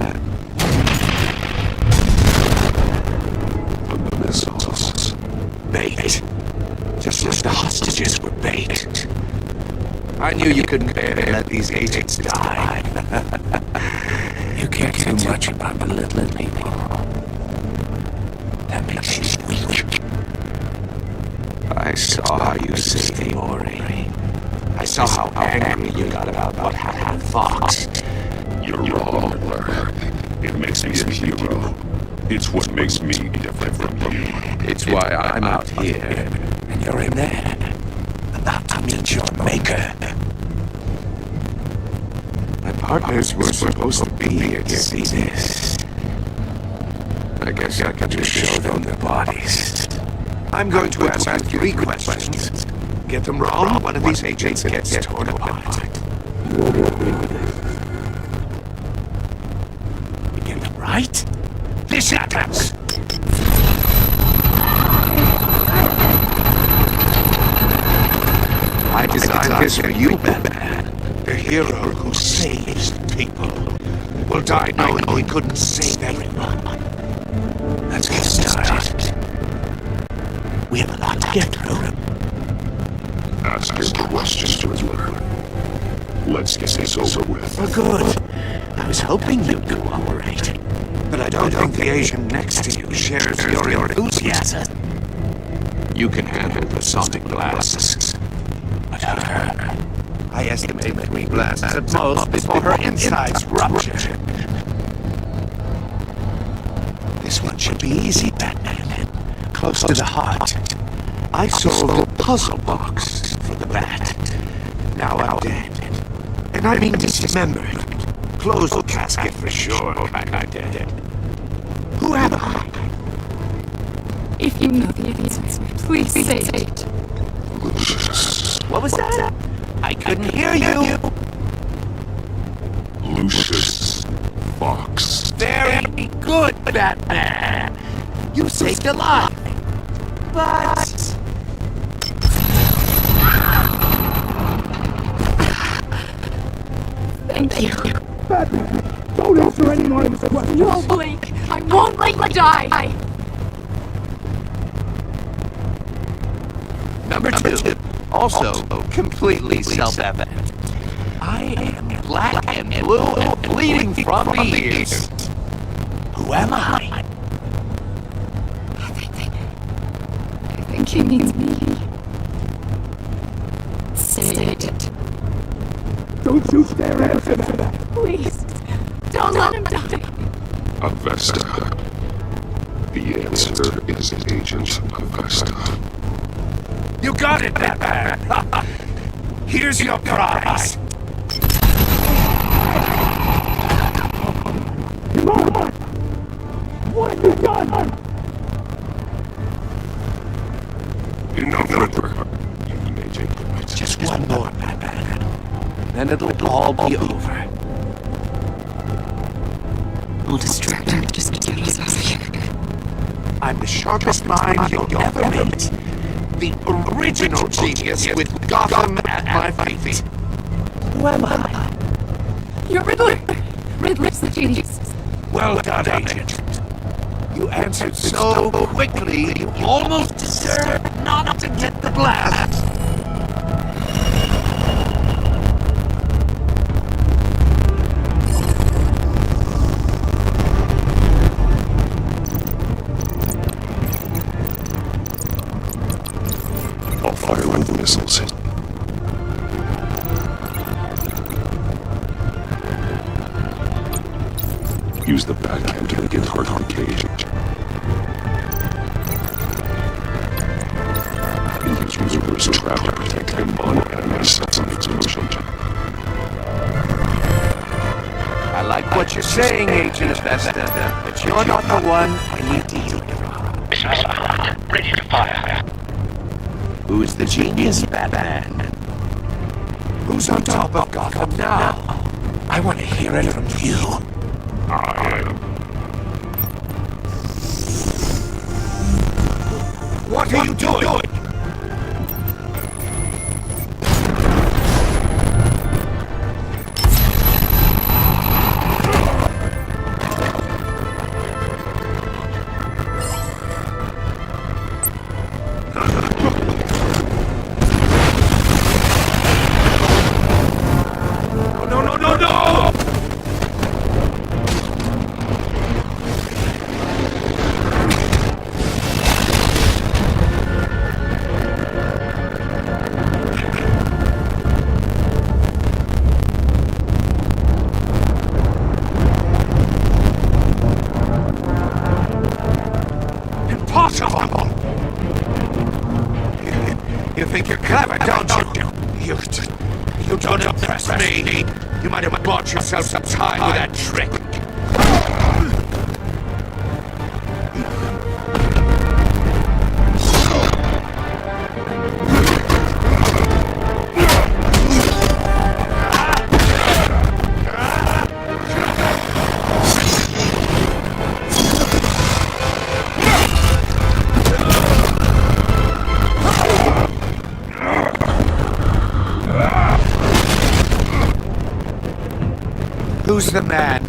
The missiles. Bait. Just like the hostages were bait. I knew you couldn't bear to let these agents die. You care too much about belittling people. That makes you weak. I saw how you saved Maury. I saw how angry you got about what happened to Fox. You're wrong, Riddler. It makes me a hero. It's what makes me different from you. It's why I'm out here, and you're in there, about to meet your maker. My partners were supposed to be here to see this. I guess I can just show them their bodies. I'm going to ask you 3 questions. Get them wrong, one of these agents gets torn apart. You won't agree with this. You get them right? This happens! I designed this for you, Batman. The hero who saves people will die knowing he couldn't save everyone. Let's get started. We have a lot to get through. Ask your questions, Riddler. Let's get this over with. Oh, good. I was hoping you'd cooperate. But I don't think the Asian next to you shares your enthusiasm. You can handle the sonic blasts. But her, I estimate 3 blasts at most before her insides rupture. This one should be easy, Batman. Close to the heart. I solved the puzzle box for the bat. Now I'm dead. And I mean dismembered. Closed casket for sure, kind of dead. Who am I? If you know the answer, please say it. What was that? I couldn't hear you. Lucius Fox. Very good, Batman. You saved a life. But... Thank you. Batman, don't answer any more of his questions. No, Blake. I won't let you die. Number 2. Also completely self-evident. I am black and blue and bleeding from the ears. Who am I? I think he means me. Say it. Don't you dare answer that. Please, don't let him die. Avesta. The answer is Agent Avesta. You got it, Batman! Here's your prize! What have you done? Enough, Riddler. You may take the right. Just one more, Batman. Then it'll all be over. I'll distract him just to get us out of here. I'm the sharpest mind you'll ever meet. The original genius with Gotham at my feet. Who am I? You're Riddler. Riddler's the genius. Well done, Agent. You answered so quickly, you almost deserve not to get the blast. I'll fire one of the missiles. Use the Batcam to make it hard on cage. Use Riddler's trap to protect him on enemy substance explosion. I like what you're saying, Agent Avesta, but you're not the one I need to hear from. Missile squad, ready to fire. Who's the genius, Batman? Who's on top of Gotham now? I want to hear it from you. I am. What are you doing? You think you're clever, don't you? You don't impress me. You might have bought yourself some time with that trick. Who's the man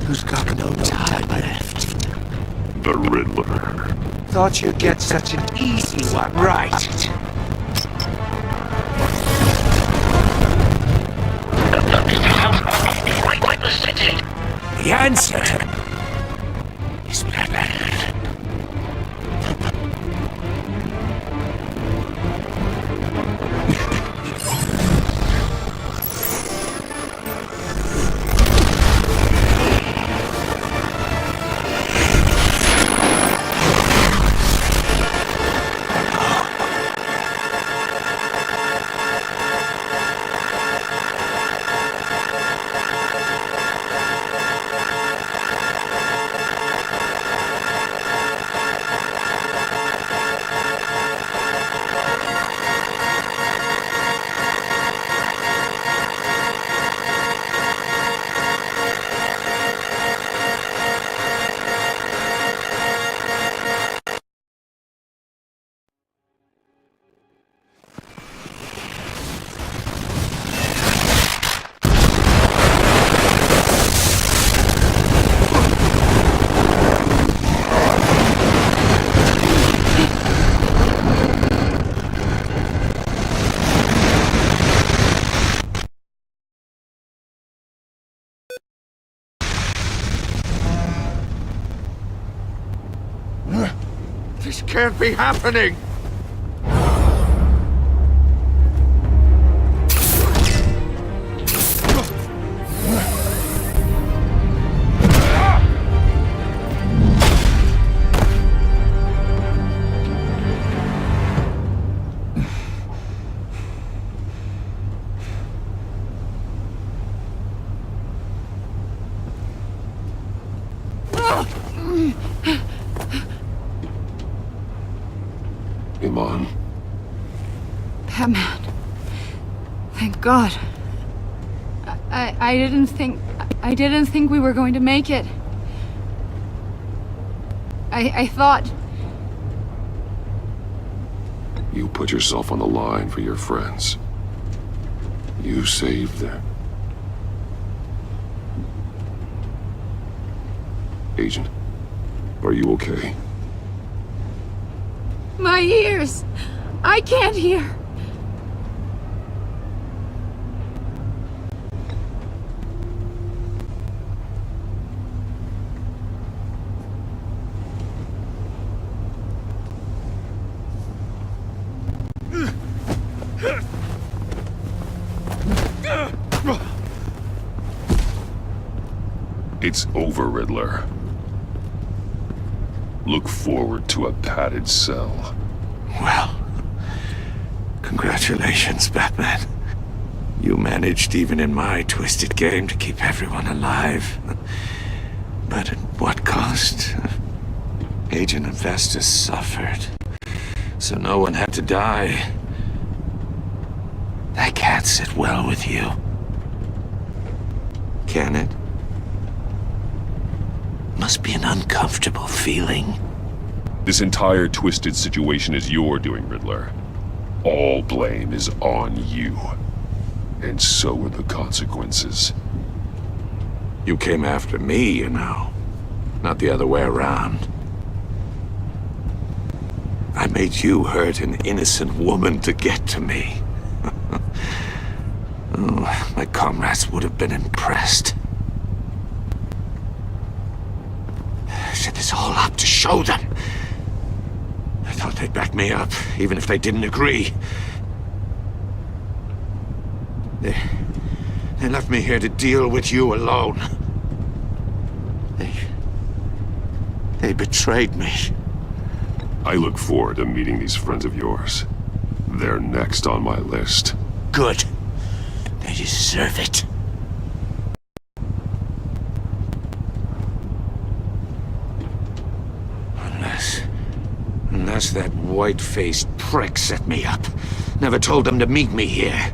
who's got no time left? The Riddler. Thought you'd get such an easy one, right? The answer is Batman. This can't be happening! Iman. Batman. Thank God. I didn't think we were going to make it. I thought... You put yourself on the line for your friends. You saved them. Agent, are you okay? My ears! I can't hear! It's over, Riddler. Look forward to a padded cell. Well, congratulations, Batman. You managed, even in my twisted game, to keep everyone alive. But at what cost? Agent Investus suffered, so no one had to die. That can't sit well with you. Can it? Must be an uncomfortable feeling. This entire twisted situation is your doing, Riddler. All blame is on you. And so are the consequences. You came after me, you know. Not the other way around. I made you hurt an innocent woman to get to me. Oh, my comrades would have been impressed. I set this all up to show them. I thought they'd back me up, even if they didn't agree. They left me here to deal with you alone. They betrayed me. I look forward to meeting these friends of yours. They're next on my list. Good. They deserve it. Unless that white-faced prick set me up. Never told them to meet me here.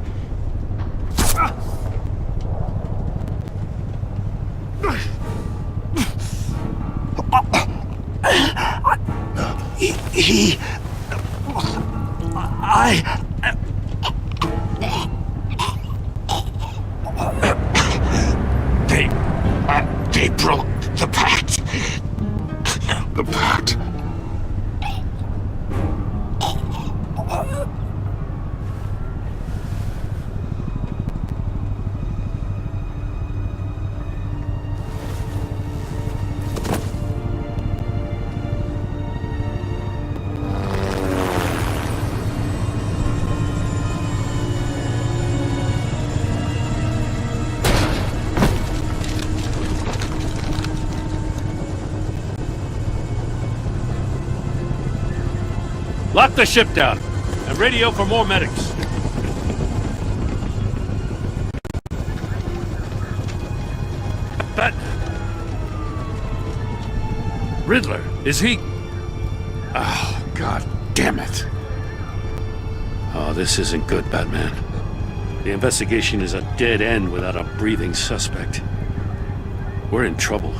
They broke the pact. The pact? Lock the ship down, and radio for more medics. But... Riddler, is he... Oh, God damn it. Oh, this isn't good, Batman. The investigation is a dead end without a breathing suspect. We're in trouble.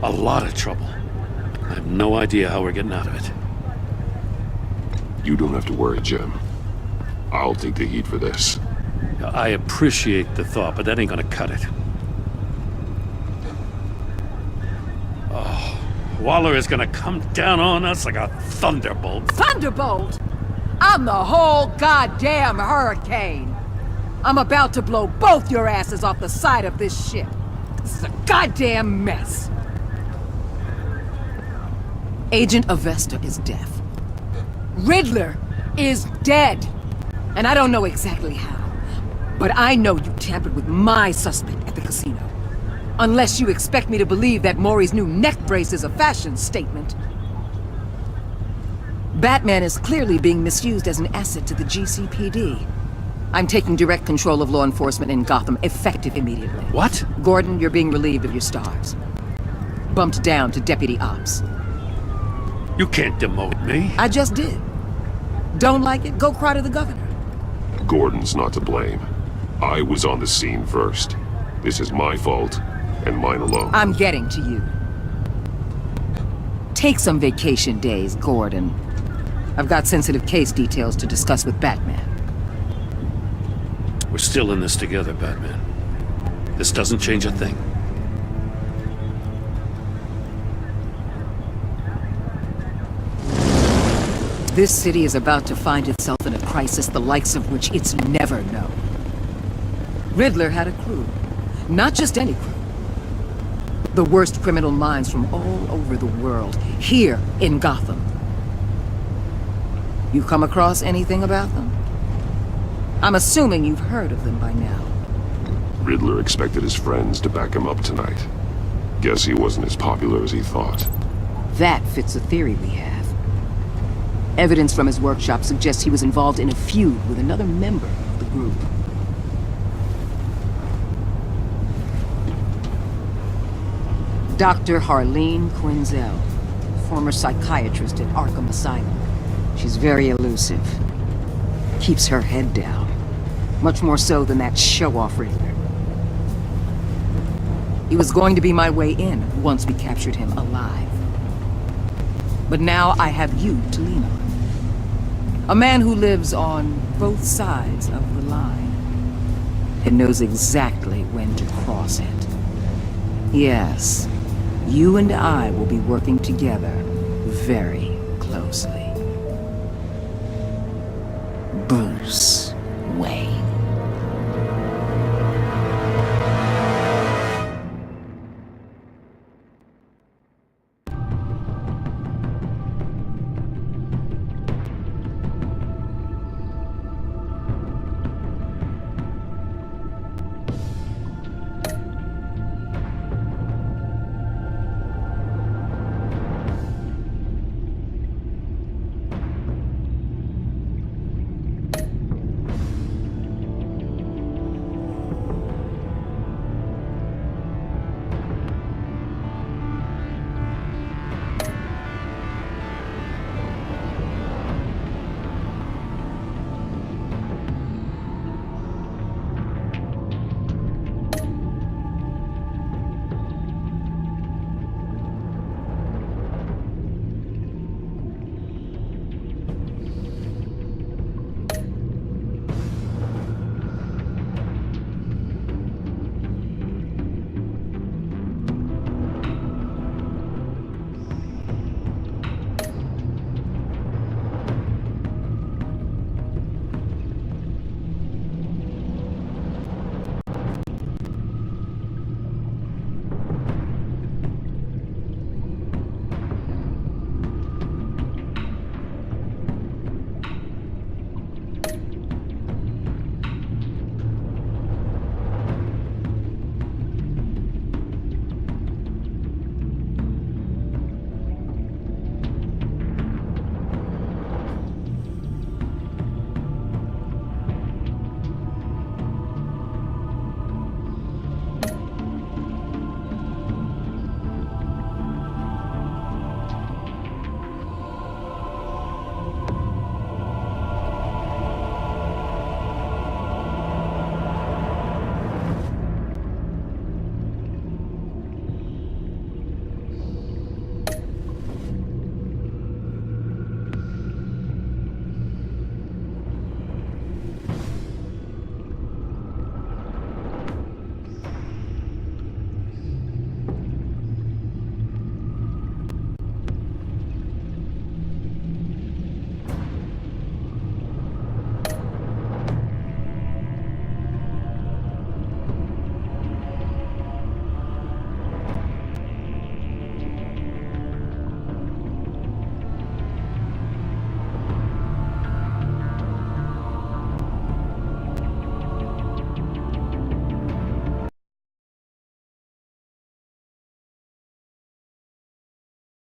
A lot of trouble. I have no idea how we're getting out of it. You don't have to worry, Jim. I'll take the heat for this. I appreciate the thought, but that ain't gonna cut it. Oh, Waller is gonna come down on us like a thunderbolt. Thunderbolt? I'm the whole goddamn hurricane. I'm about to blow both your asses off the side of this ship. This is a goddamn mess. Agent Avesta is deaf. Riddler is dead. And I don't know exactly how. But I know you tampered with my suspect at the casino. Unless you expect me to believe that Maury's new neck brace is a fashion statement. Batman is clearly being misused as an asset to the GCPD. I'm taking direct control of law enforcement in Gotham, effective immediately. What? Gordon, you're being relieved of your stars. Bumped down to Deputy Ops. You can't demote me. I just did. Don't like it? Go cry to the governor. Gordon's not to blame. I was on the scene first. This is my fault, and mine alone. I'm getting to you. Take some vacation days, Gordon. I've got sensitive case details to discuss with Batman. We're still in this together, Batman. This doesn't change a thing. This city is about to find itself in a crisis the likes of which it's never known. Riddler had a crew. Not just any crew. The worst criminal minds from all over the world, here in Gotham. You come across anything about them? I'm assuming you've heard of them by now. Riddler expected his friends to back him up tonight. Guess he wasn't as popular as he thought. That fits a theory we have. Evidence from his workshop suggests he was involved in a feud with another member of the group. Dr. Harleen Quinzel, former psychiatrist at Arkham Asylum. She's very elusive. Keeps her head down. Much more so than that show-off Riddler. He was going to be my way in once we captured him alive. But now I have you to lean on. A man who lives on both sides of the line and knows exactly when to cross it. Yes, you and I will be working together very closely. Bruce.